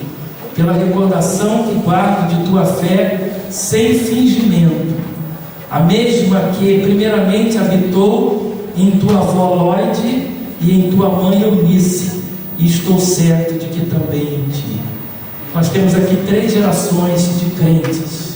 pela recordação que guardo de tua fé sem fingimento, a mesma que primeiramente habitou em tua avó Lóide e em tua mãe Eunice, e estou certo de que também em ti. Nós temos aqui 3 gerações de crentes,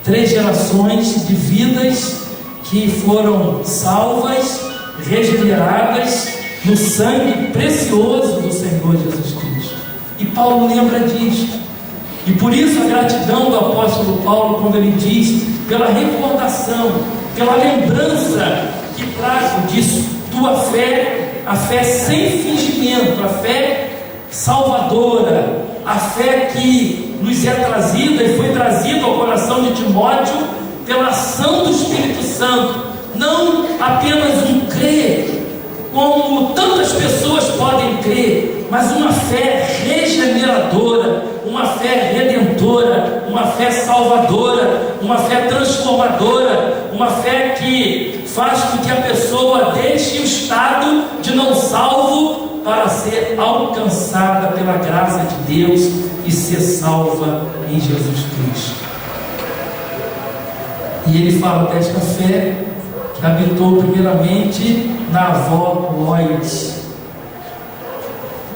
3 gerações de vidas que foram salvas, regeneradas no sangue precioso do Senhor Jesus Cristo. E Paulo lembra disto. E por isso a gratidão do apóstolo Paulo, quando ele diz, pela recordação, pela lembrança que trago disso, tua fé, a fé sem fingimento, a fé salvadora, a fé que nos é trazida e foi trazida ao coração de Timóteo pela ação do Espírito Santo. Não apenas um crer, como tantas pessoas podem crer, mas uma fé regeneradora, uma fé redentora, uma fé salvadora, uma fé transformadora, uma fé que faz com que a pessoa deixe o estado de não salvo para ser alcançada pela graça de Deus e ser salva em Jesus Cristo. E ele fala desta fé que habitou primeiramente na avó Lloyd.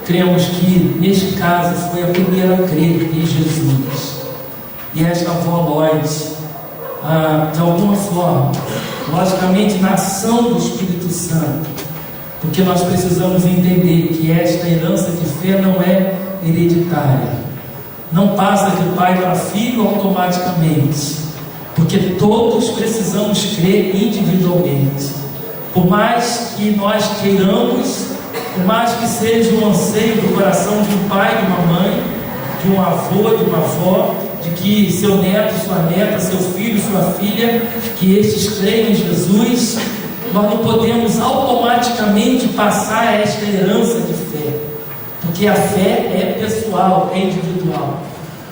Cremos que neste caso foi a primeira a crer em Jesus. E esta avó Lloyd, de alguma forma, logicamente na ação do Espírito Santo, porque nós precisamos entender que esta herança de fé não é hereditária, não passa de pai para filho automaticamente, porque todos precisamos crer individualmente. Por mais que nós queiramos, por mais que seja um anseio do coração de um pai, de uma mãe, de um avô, de uma avó, de que seu neto, sua neta, seu filho, sua filha, que estes creiam em Jesus, nós não podemos automaticamente passar esta herança de fé, porque a fé é pessoal, é individual.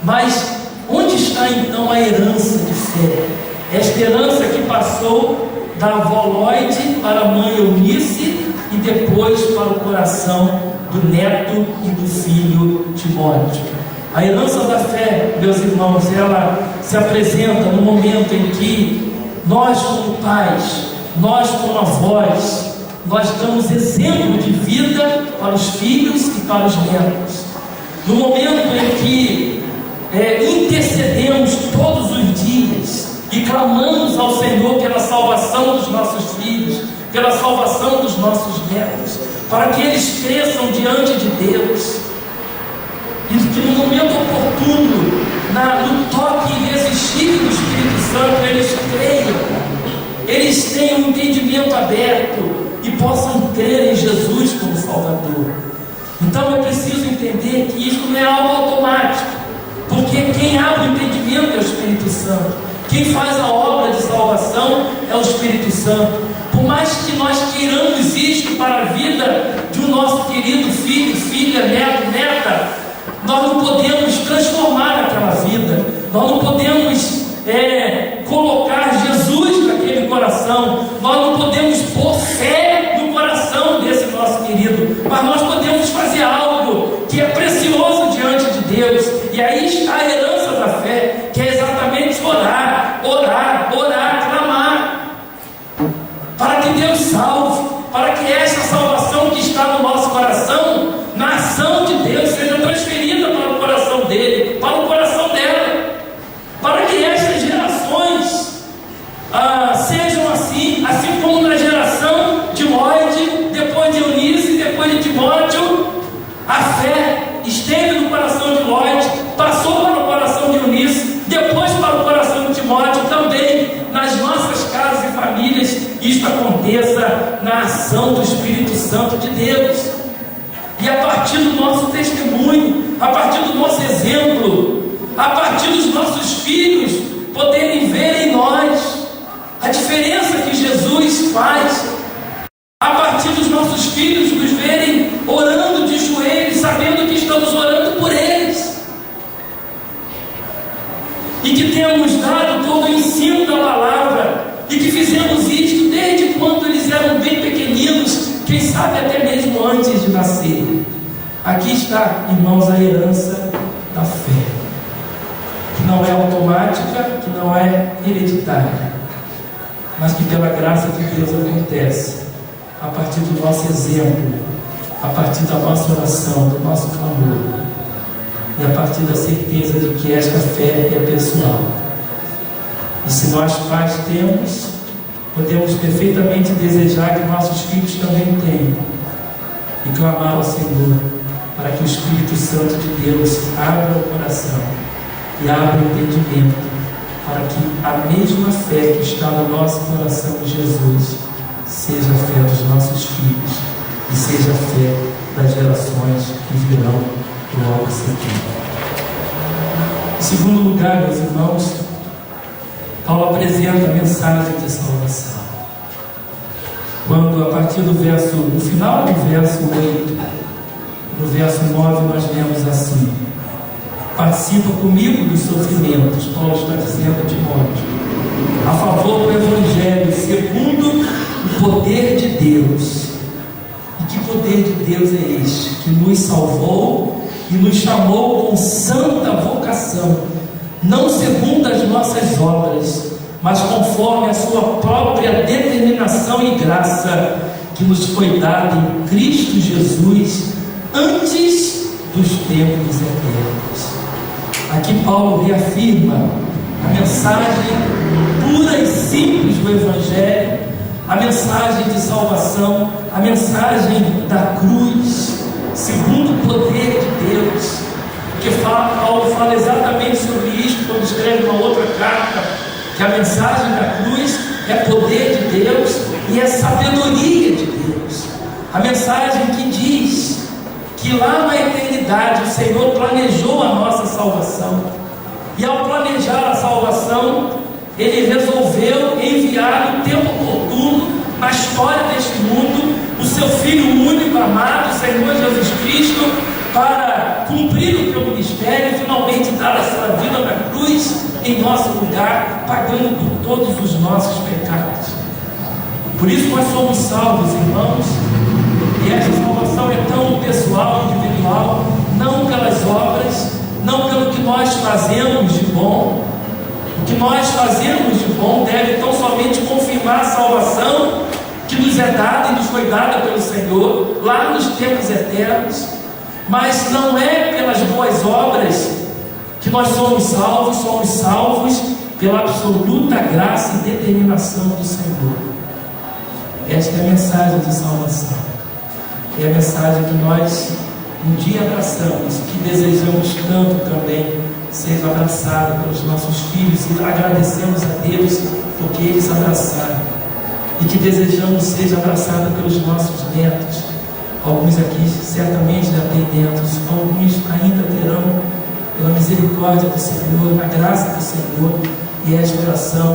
Mas onde está então a herança de fé? Esta herança que passou da avó Lloyd para a mãe Eunice e depois para o coração do neto e do filho Timóteo. A herança da fé, meus irmãos, ela se apresenta no momento em que nós como pais, nós como avós, nós damos exemplo de vida para os filhos e para os netos. No momento em que intercedemos todos os dias e clamamos ao Senhor pela salvação dos nossos filhos, pela salvação dos nossos netos, para que eles cresçam diante de Deus, e que no momento oportuno, no toque irresistível do Espírito Santo, eles creiam, eles tenham um entendimento aberto e possam crer em Jesus como Salvador. Então é preciso entender que isso não é algo automático, porque quem abre o entendimento é o Espírito Santo, quem faz a obra de salvação é o Espírito Santo. Por mais que nós queiramos isto para a vida do nosso querido filho, filha, neto, neta, nós não podemos transformar aquela vida, nós não podemos colocar Jesus naquele coração, nós não podemos pôr fé no coração desse nosso querido, mas nós podemos fazer algo que é precioso diante de Deus. E aí está a herança da fé, que é exatamente orar, clamar, para que Deus salve, para que essa salvação que está no nosso coração, na ação de Deus, seja transferida para o coração dele, para o coração dela, para que estas gerações sejam assim como na geração de Lloyd, depois de Eunice, depois de Timóteo, a fé esteve no coração de Lloyd, passou para o coração de Eunice, depois para o coração de Timóteo, também nas nossas casas e famílias, isto aconteça na ação do Espírito Santo de Deus. E a partir do nosso testemunho, a partir do nosso exemplo, a partir dos nossos filhos poderem ver em nós a diferença que Jesus faz, a partir dos nossos filhos nos verem orando de joelhos, sabendo que estamos orando por eles, e que temos dado todo o ensino da palavra, e que fizemos isto desde quando eles eram bem pequeninos, quem sabe até mesmo antes de nascer. Aqui está, irmãos, a herança da fé, que não é automática, que não é hereditária, mas que pela graça de Deus acontece a partir do nosso exemplo, a partir da nossa oração, do nosso clamor, e a partir da certeza de que esta fé é pessoal. E se nós pais temos, podemos perfeitamente desejar que nossos filhos também tenham, e clamar ao Senhor para que o Espírito Santo de Deus abra o coração e abra o entendimento, para que a mesma fé que está no nosso coração de Jesus seja a fé dos nossos filhos e seja a fé das gerações que virão logo a seguir. Em segundo lugar, meus irmãos, Paulo apresenta a mensagem de salvação. Quando a partir do no final do verso 8, no verso 9, nós lemos assim: Participa comigo dos sofrimentos, Paulo está dizendo a Timóteo, a favor do Evangelho, segundo o poder de Deus. E que poder de Deus é este? Que nos salvou e nos chamou com santa vocação, não segundo as nossas obras, mas conforme a sua própria determinação e graça, que nos foi dada em Cristo Jesus, antes dos tempos eternos. Aqui Paulo reafirma a mensagem pura e simples do Evangelho, a mensagem de salvação, a mensagem da cruz, segundo o poder de Deus. Porque Paulo fala exatamente sobre isto quando escreve uma outra carta, que a mensagem da cruz é poder de Deus e é sabedoria de Deus. A mensagem que diz que lá na eternidade o Senhor planejou a nossa salvação, e ao planejar a salvação, Ele resolveu enviar no tempo oportuno, na história deste mundo, o seu Filho único, amado, o Senhor Jesus Cristo, para cumprir o seu ministério e finalmente dar a sua vida na cruz, em nosso lugar, pagando por todos os nossos pecados. Por isso nós somos salvos, irmãos, e essa salvação é tão pessoal, individual, não pelas obras, não pelo que nós fazemos de bom. O que nós fazemos de bom deve tão somente confirmar a salvação que nos é dada e nos foi dada pelo Senhor, lá nos tempos eternos, mas não é pelas boas obras que nós somos salvos pela absoluta graça e determinação do Senhor. Esta é a mensagem de salvação. É a mensagem que nós um dia abraçamos, que desejamos tanto também ser abraçada pelos nossos filhos, e agradecemos a Deus porque eles abraçaram, e que desejamos ser abraçada pelos nossos netos. Alguns aqui certamente já têm netos, alguns ainda terão, pela misericórdia do Senhor, na graça do Senhor, e esta oração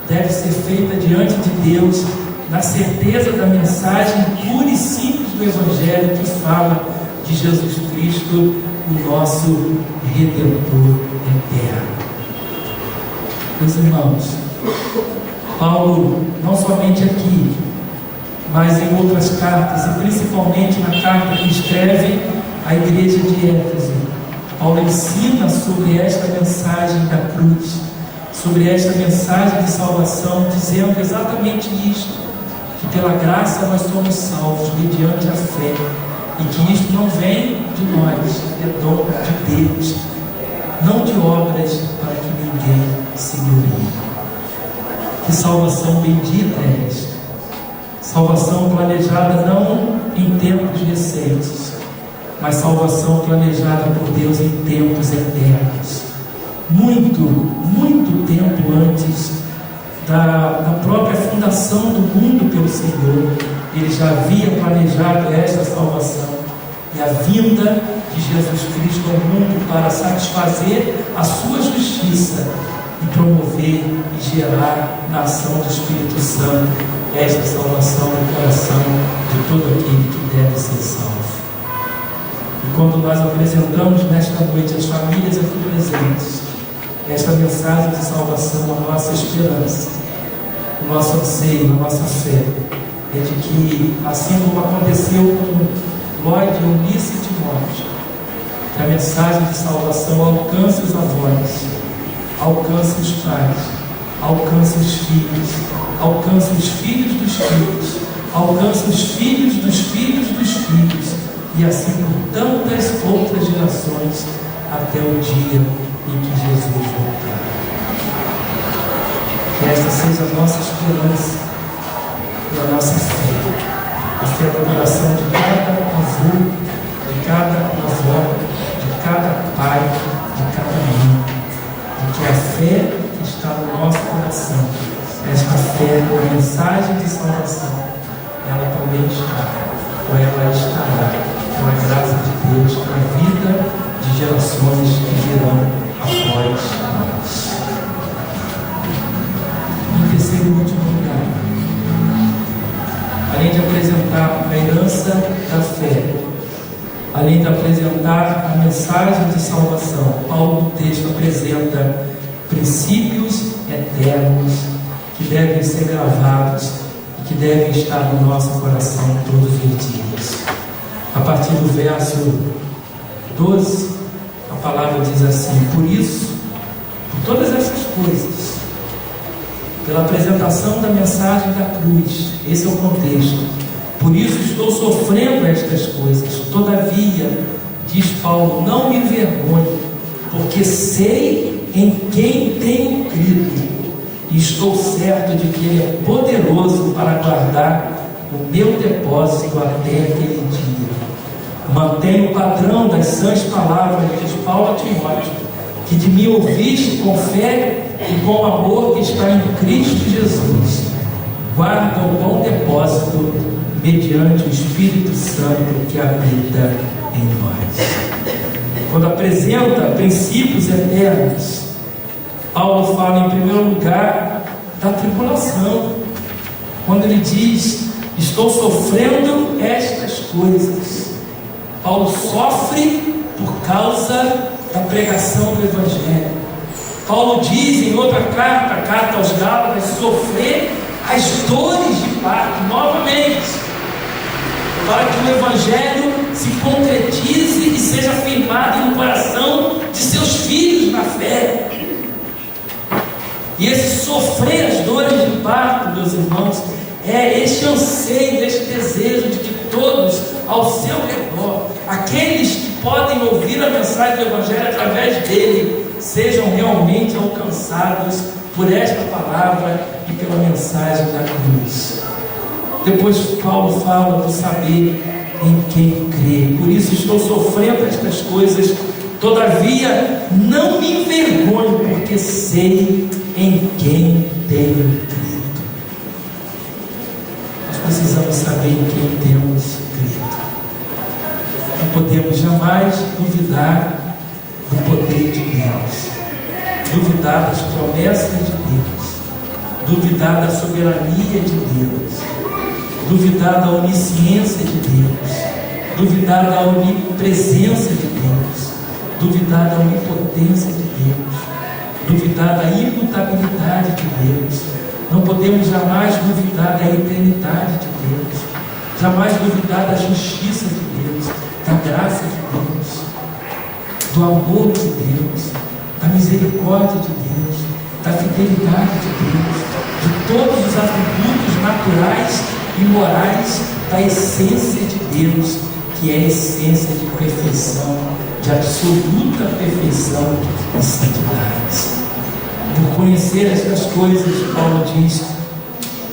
deve ser feita diante de Deus, na certeza da mensagem pura e simples do Evangelho, que fala de Jesus Cristo, o nosso Redentor eterno. Meus irmãos, Paulo, não somente aqui, mas em outras cartas, e principalmente na carta que escreve à igreja de Éfeso, Paulo ensina sobre esta mensagem da cruz, sobre esta mensagem de salvação, dizendo exatamente isto, que pela graça nós somos salvos mediante a fé, e que isto não vem de nós, é dom de Deus, não de obras para que ninguém se glorie. Que salvação bendita é esta! Salvação planejada não em tempos recentes, mas salvação planejada por Deus em tempos eternos, muito tempo antes da própria fundação do mundo pelo Senhor. Ele já havia planejado esta salvação e a vinda de Jesus Cristo ao mundo para satisfazer a sua justiça e promover e gerar na ação do Espírito Santo esta salvação no coração de todo aquele que deve ser salvo. E quando nós apresentamos nesta noite as famílias aqui presentes, esta mensagem de salvação, a nossa esperança, o nosso anseio, a nossa fé, é de que, assim como aconteceu com Lloyd, Eunice e Timóteo, que a mensagem de salvação alcance os avós, alcance os pais, alcance os filhos, alcance os filhos dos filhos, alcance os filhos dos filhos dos filhos, e assim por tantas outras gerações, até o dia em que Jesus voltar. Que esta seja a nossa esperança e a nossa fé, a fé do coração de cada avô, de cada avó, de cada pai, de cada mãe, de que a fé que está no nosso coração, esta fé da mensagem de salvação, ela também está, ou ela estará, com a graça de Deus, na vida de gerações que virão após nós. Em terceiro e último lugar, além de apresentar a herança da fé, Além de apresentar a mensagem de salvação, Paulo no texto apresenta princípios eternos que devem ser gravados e que devem estar no nosso coração todos os dias. A partir do verso 12, a palavra diz assim: por isso, por todas essas coisas, pela apresentação da mensagem da cruz, esse é o contexto, por isso estou sofrendo estas coisas, todavia, diz Paulo, não me envergonho, porque sei em quem tenho crido, e estou certo de que Ele é poderoso para guardar o meu depósito até aquele dia. Mantenho o padrão das sãs palavras, diz Paulo a Timóteo, que de mim ouviste com fé e com amor que está em Cristo Jesus. Guarda o bom depósito mediante o Espírito Santo que habita em nós. Quando apresenta princípios eternos, Paulo fala em primeiro lugar da tribulação. Quando ele diz: estou sofrendo estas coisas, Paulo sofre por causa da pregação do Evangelho. Paulo diz em outra carta, a carta aos Gálatas, sofrer as dores de parto novamente, para que o Evangelho se concretize e seja firmado no coração de seus filhos na fé. E esse sofrer as dores de parto, meus irmãos, é este anseio, este desejo de que todos ao seu redor, aqueles que podem ouvir a mensagem do Evangelho através dele, sejam realmente alcançados por esta palavra e pela mensagem da cruz. Depois Paulo fala do saber em quem crê. Por isso estou sofrendo estas coisas, todavia não me envergonho, porque sei em quem tenho crido. Nós precisamos saber em quem temos crido. Não podemos jamais duvidar do poder de Deus, duvidar das promessas de Deus, duvidar da soberania de Deus, duvidar da onisciência de Deus, duvidar da onipresença de Deus, duvidar da onipotência de Deus, duvidar da imutabilidade de Deus. Não podemos jamais duvidar da eternidade de Deus, jamais duvidar da justiça de Deus, da graça de Deus, do amor de Deus, da misericórdia de Deus, da fidelidade de Deus, de todos os atributos naturais e morais da essência de Deus, que é a essência de perfeição, de absoluta perfeição e santidade. Por conhecer estas coisas, Paulo diz: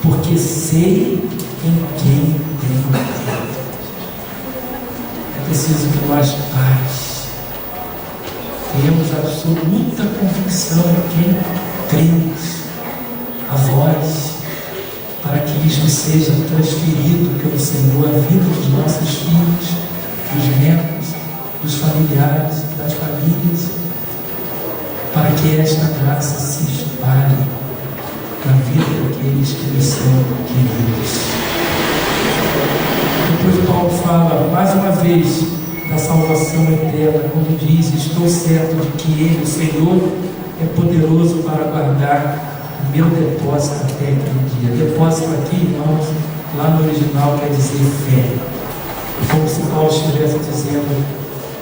porque sei em quem tenho crido. É preciso que nós, pais, tenhamos absoluta convicção em quem cremos, a vós, para que isto seja transferido pelo Senhor à vida dos nossos filhos, dos netos, dos familiares, das famílias, para que esta graça se espalhe na vida daqueles que nos são queridos. Depois Paulo fala mais uma vez da salvação eterna, quando diz: estou certo de que Ele, o Senhor, é poderoso para guardar o meu depósito até aquele dia. Depósito aqui, irmãos, lá no original quer dizer fé. Como se Paulo estivesse dizendo: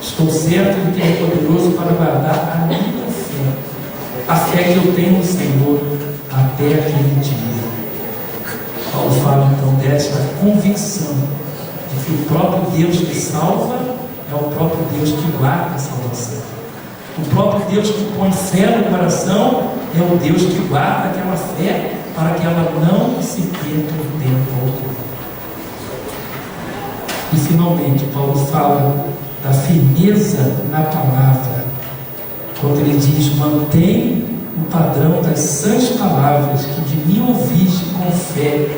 estou certo de que Ele é poderoso para guardar a minha fé, a fé que eu tenho no Senhor até aquele dia. Paulo fala então desta convicção de que o próprio Deus que salva é o próprio Deus que guarda a salvação. O próprio Deus que põe fé no coração é o Deus que guarda aquela fé para que ela não se perca no tempo algum. E finalmente Paulo fala da firmeza na palavra, quando ele diz: mantém o padrão das sãs palavras que de mim ouviste com fé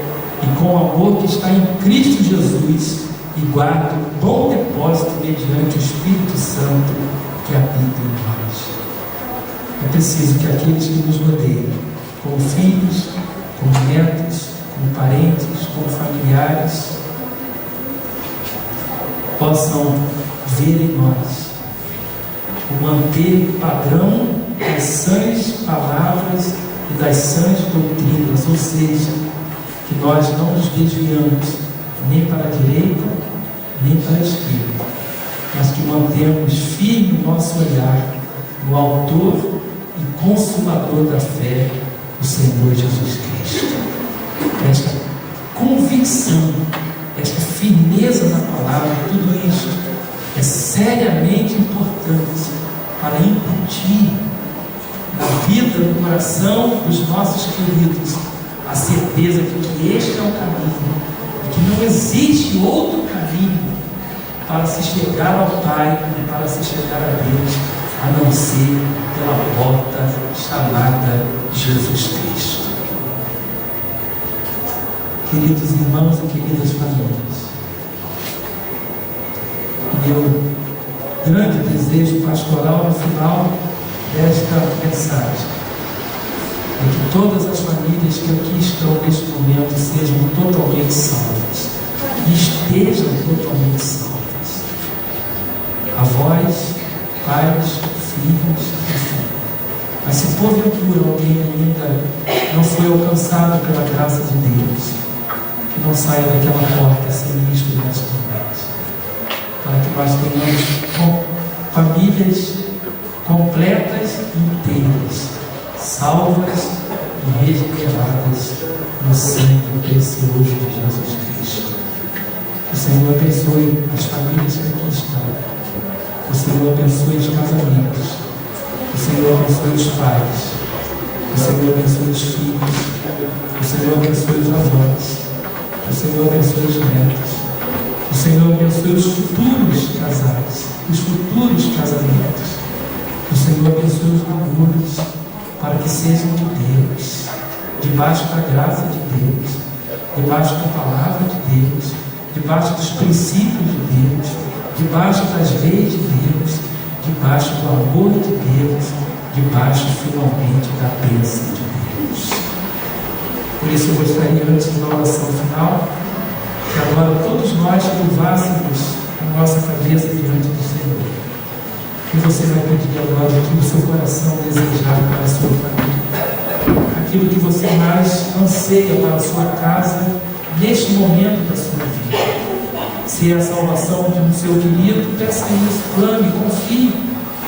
e com amor que está em Cristo Jesus, e guarda o bom depósito mediante o Espírito Santo que habita em nós. É preciso que aqueles que nos rodeiam, como filhos, como netos, como parentes, como familiares, possam ver em nós o manter padrão das sãs palavras e das sãs doutrinas, ou seja, que nós não nos desviamos nem para a direita, nem para a esquerda, mas que mantemos firme o nosso olhar no autor e consumador da fé, o Senhor Jesus Cristo. Esta convicção, esta firmeza na palavra, tudo isso é seriamente importante para incutir na vida, no coração dos nossos queridos a certeza de que este é o caminho, de que não existe outro caminho para se chegar ao Pai e para se chegar a Deus, a não ser pela porta chamada Jesus Cristo. Queridos irmãos e queridas famílias, meu grande desejo pastoral no final desta mensagem é que todas as famílias que aqui estão neste momento sejam totalmente salvas e estejam totalmente salvas. Avós, pais, filhos, enfim. Mas se porventura alguém ainda não foi alcançado pela graça de Deus, que não saia daquela porta sinistra nesta noite, para que nós tenhamos famílias completas e inteiras, salvas e regeneradas no sangue precioso de Jesus Cristo. O Senhor abençoe as famílias que aqui estão. O Senhor abençoe os casamentos. O Senhor abençoe os pais. O Senhor abençoe os filhos. O Senhor abençoe os avós. O Senhor abençoe os netos. O Senhor abençoe os futuros casais, os futuros casamentos. O Senhor abençoe os namoros para que sejam de Deus, debaixo da graça de Deus, debaixo da palavra de Deus, debaixo dos princípios de Deus, debaixo das leis de Deus, debaixo do amor de Deus, debaixo finalmente da bênção de Deus. Por isso eu gostaria, antes da oração final, que agora todos nós curvássemos a nossa cabeça diante do Senhor. E você vai pedir agora aquilo que o seu coração desejar para a sua família, aquilo que você mais anseia para a sua casa neste momento da sua vida. Se é a salvação de um seu querido, peça isso, clame, confie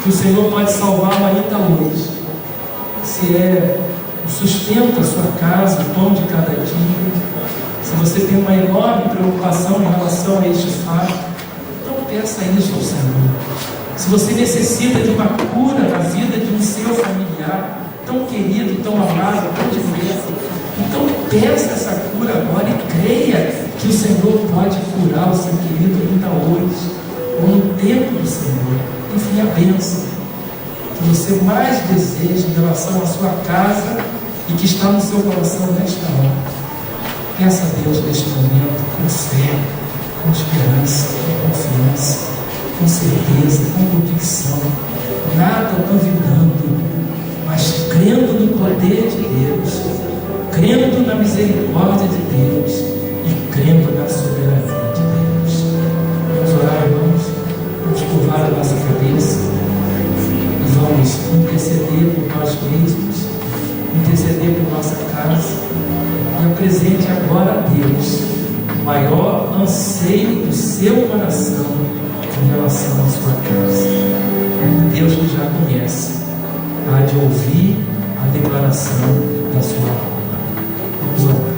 que o Senhor pode salvá-lo ainda hoje. Se é o sustento da sua casa, o pão de cada dia, se você tem uma enorme preocupação em relação a este fato, então peça isso ao Senhor. Se você necessita de uma cura na vida de um seu familiar, tão querido, tão amado, tão diverso, então peça essa cura agora e creia que o Senhor pode curar o seu querido ainda hoje, ou no tempo do Senhor. Enfim, a bênção que você mais deseja em relação à sua casa e que está no seu coração nesta hora. Peça a Deus neste momento com fé, com esperança, com confiança, com certeza, com convicção, nada duvidando, mas crendo no poder de Deus, crendo na misericórdia de Deus e crendo na soberania de Deus. Vamos orar, irmãos, vamos curvar a nossa cabeça e vamos interceder por nós mesmos, interceder por nossa casa e apresente agora a Deus o maior anseio do seu coração em relação à sua casa. Deus que já conhece, há de ouvir a declaração da sua alma. Vamos orar.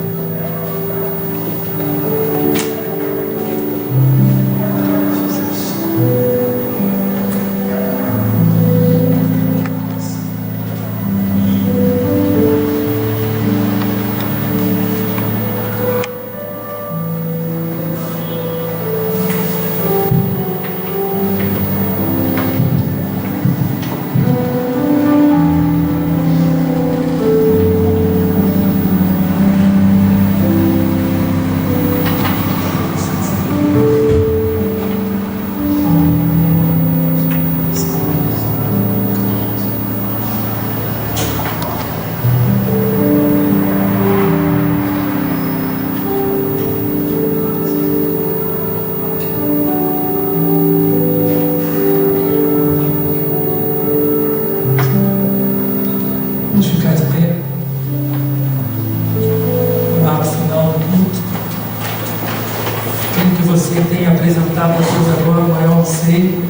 tem apresentado a Deus agora o maior anseio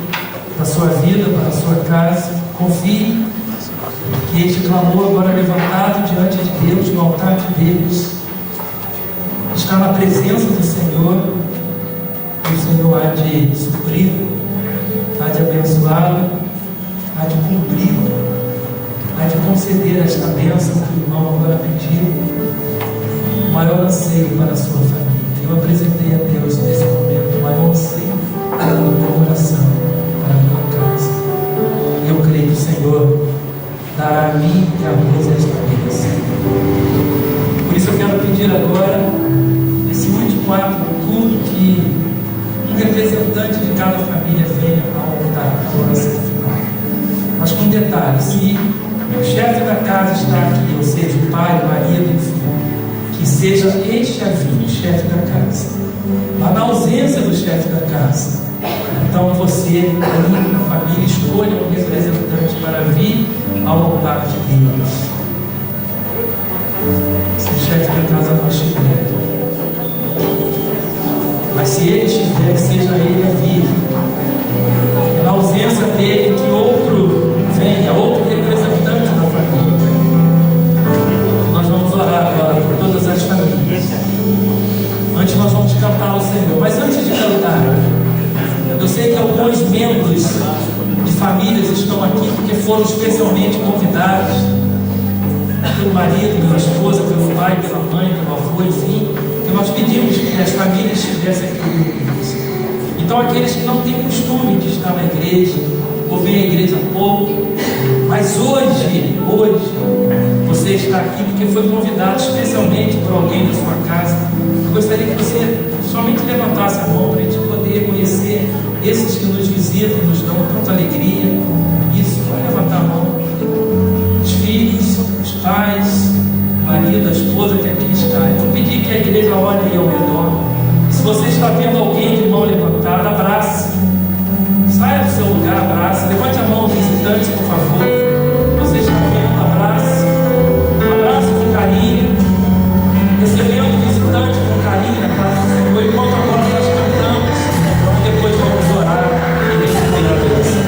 para a sua vida, para a sua casa. Confie que este clamor agora levantado diante de Deus, no altar de Deus, está na presença do Senhor, e o Senhor há de suprir, há de abençoá-lo, há de cumprir, há de conceder esta bênção que o irmão agora pediu, o maior anseio para a sua família. Eu apresentei a Deus nesse momento o maior anseio do meu coração, para a minha casa. Eu creio que o Senhor dará a mim e a vós esta bênção. Por isso eu quero pedir agora, nesse último ato do culto, que um representante de cada família venha ao altar da oração final. Mas com detalhe, se o chefe da casa está aqui, ou seja, o pai, o marido, enfim, que seja este a vir, o chefe da casa. Mas na ausência do chefe da casa, então você, aí, a família, escolha um representante para vir ao altar de Deus. Se o chefe da casa não estiver, mas se ele estiver, que seja ele a vir. Na ausência dele, que outro venha, outro representante da família. Nós vamos orar agora por todas as famílias. Antes nós vamos cantar ao Senhor. Mas antes de cantar, eu sei que alguns membros de famílias estão aqui porque foram especialmente convidados pelo marido, pela esposa, pelo pai, pela mãe, pelo avô, enfim, que nós pedimos que as famílias estivessem aqui reunidas. Então aqueles que não têm costume de estar na igreja, ou vêm à igreja pouco, mas hoje, você está aqui porque foi convidado especialmente por alguém da sua casa. Eu gostaria que você somente levantasse a mão para a gente poder reconhecer esses que nos visitam e nos dão tanta alegria. Isso, pode levantar a mão. Os filhos, os pais, o marido, a esposa que aqui está. Eu vou pedir que a igreja olhe aí ao redor. E se você está vendo alguém de mão levantada, abrace. Saia do seu lugar, abrace. Levante a mão, visitante, por favor. Você está vendo, abrace. Abraço com carinho. Recebendo o visitante com carinho na casa do Senhor. Enquanto agora nós cantamos, e depois vamos orar e receber a bênção.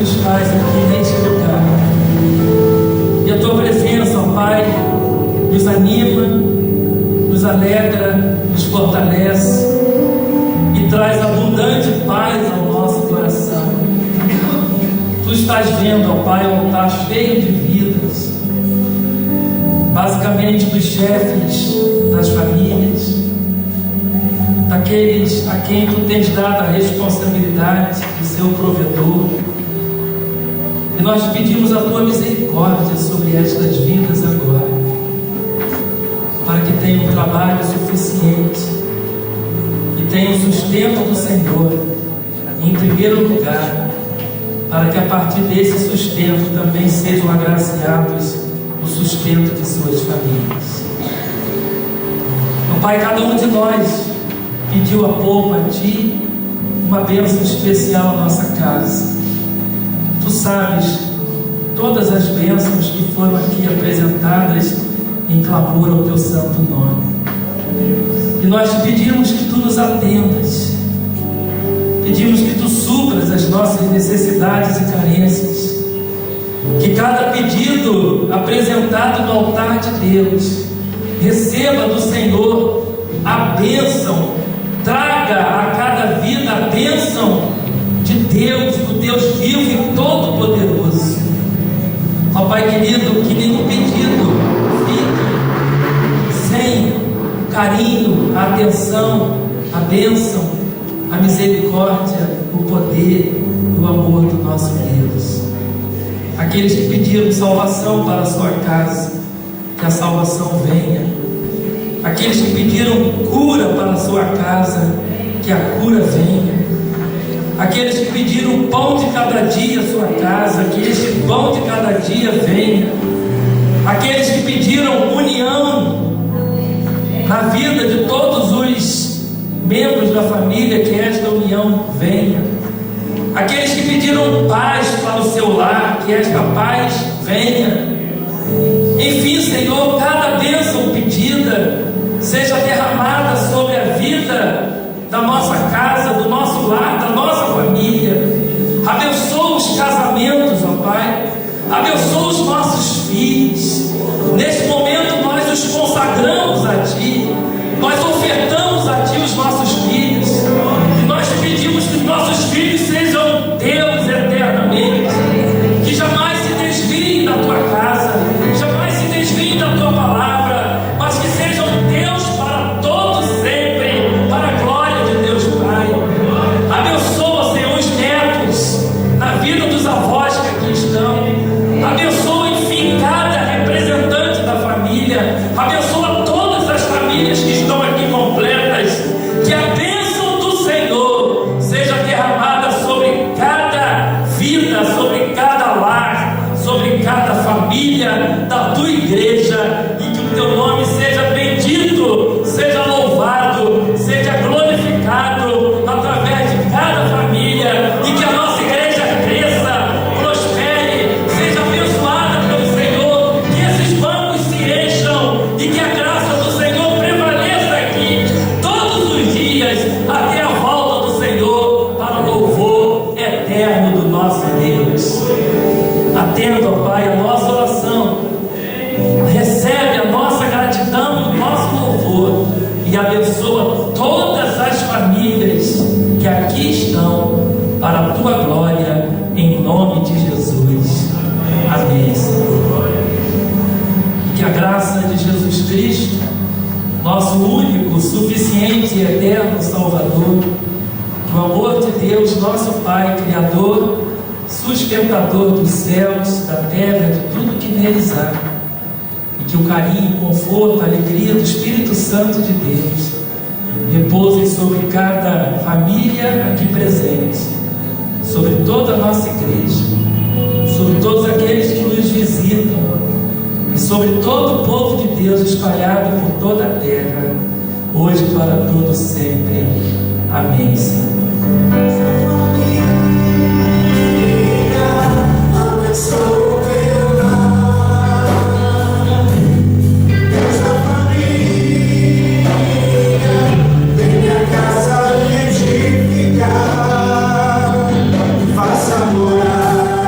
nos faz aqui neste lugar. E a tua presença, ó Pai, nos anima, nos alegra, nos fortalece e traz abundante paz ao nosso coração. Tu estás vendo, ó Pai, um altar cheio de vidas, basicamente dos chefes das famílias, daqueles a quem tu tens dado a responsabilidade de ser o provedor. E nós pedimos a tua misericórdia sobre estas vidas agora, para que tenham um trabalho suficiente e tenham o sustento do Senhor em primeiro lugar, para que a partir desse sustento também sejam agraciados o sustento de suas famílias. Meu Pai, cada um de nós pediu há pouco a Ti uma bênção especial à nossa casa. Tu sabes todas as bênçãos que foram aqui apresentadas em clamor ao Teu santo nome. E nós te pedimos que Tu nos atendas, pedimos que Tu supras as nossas necessidades e carências, que cada pedido apresentado no altar de Deus receba do Senhor a bênção, traga a cada vida a bênção de Deus, do Deus vivo e todo-poderoso. Ó Pai querido, que nenhum pedido fique sem o carinho, a atenção, a bênção, a misericórdia, o poder e o amor do nosso Deus. Aqueles que pediram salvação para a sua casa, que a salvação venha. Aqueles que pediram cura para a sua casa, que a cura venha. Aqueles que pediram pão de cada dia à sua casa, que este pão de cada dia venha. Aqueles que pediram união na vida de todos os membros da família, que esta união venha. Aqueles que pediram paz para o seu lar, que esta paz venha. Enfim, Senhor, cada bênção pedida seja derramada sobre a vida da nossa casa, do nosso lar, da nossa família. Abençoa os casamentos, ó Pai. Abençoa os nossos filhos. Neste momento nós os consagramos a Ti. Nós ofertamos a Ti os nossos filhos. E nós te pedimos que os nossos filhos sejam teus eternamente. Que jamais se desviem da Tua casa, jamais se desviem da Tua palavra, mas que sejam teus para todos sempre, para a glória de Deus Pai. Abençoa, Senhor, os netos, na vida dos avós que aqui estão. Abençoa, enfim, cada representante da família. Abençoa todas as famílias que estão aqui completas. Que a bênção do Senhor seja derramada sobre cada vida, sobre cada lar, sobre cada família da Tua igreja, e que o Teu nome seja bendito, seja louvado, seja glorificado através de cada família, e que a nossa igreja cresça, prospere, seja abençoada pelo Senhor, que esses bancos se encham e que a graça do Senhor prevaleça aqui todos os dias até a volta do Senhor, para o louvor eterno do nosso Deus. Atenda, ó Pai, a nossa oração, recebe a nossa gratidão, o nosso louvor, e abençoa todas as famílias que aqui estão, para a Tua glória, em nome de Jesus. Amém, Senhor. E que a graça de Jesus Cristo, nosso único, suficiente e eterno Salvador, que o amor de Deus, nosso Pai, Criador, sustentador dos céus, da terra, de tudo que neles há, e que o carinho, o conforto, a alegria do Espírito Santo de Deus repousem sobre cada família aqui presente, sobre toda a nossa igreja, sobre todos aqueles que nos visitam e sobre todo o povo de Deus espalhado por toda a terra, hoje e para todos sempre. Amém, Senhor. Faça morar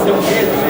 sei o quê.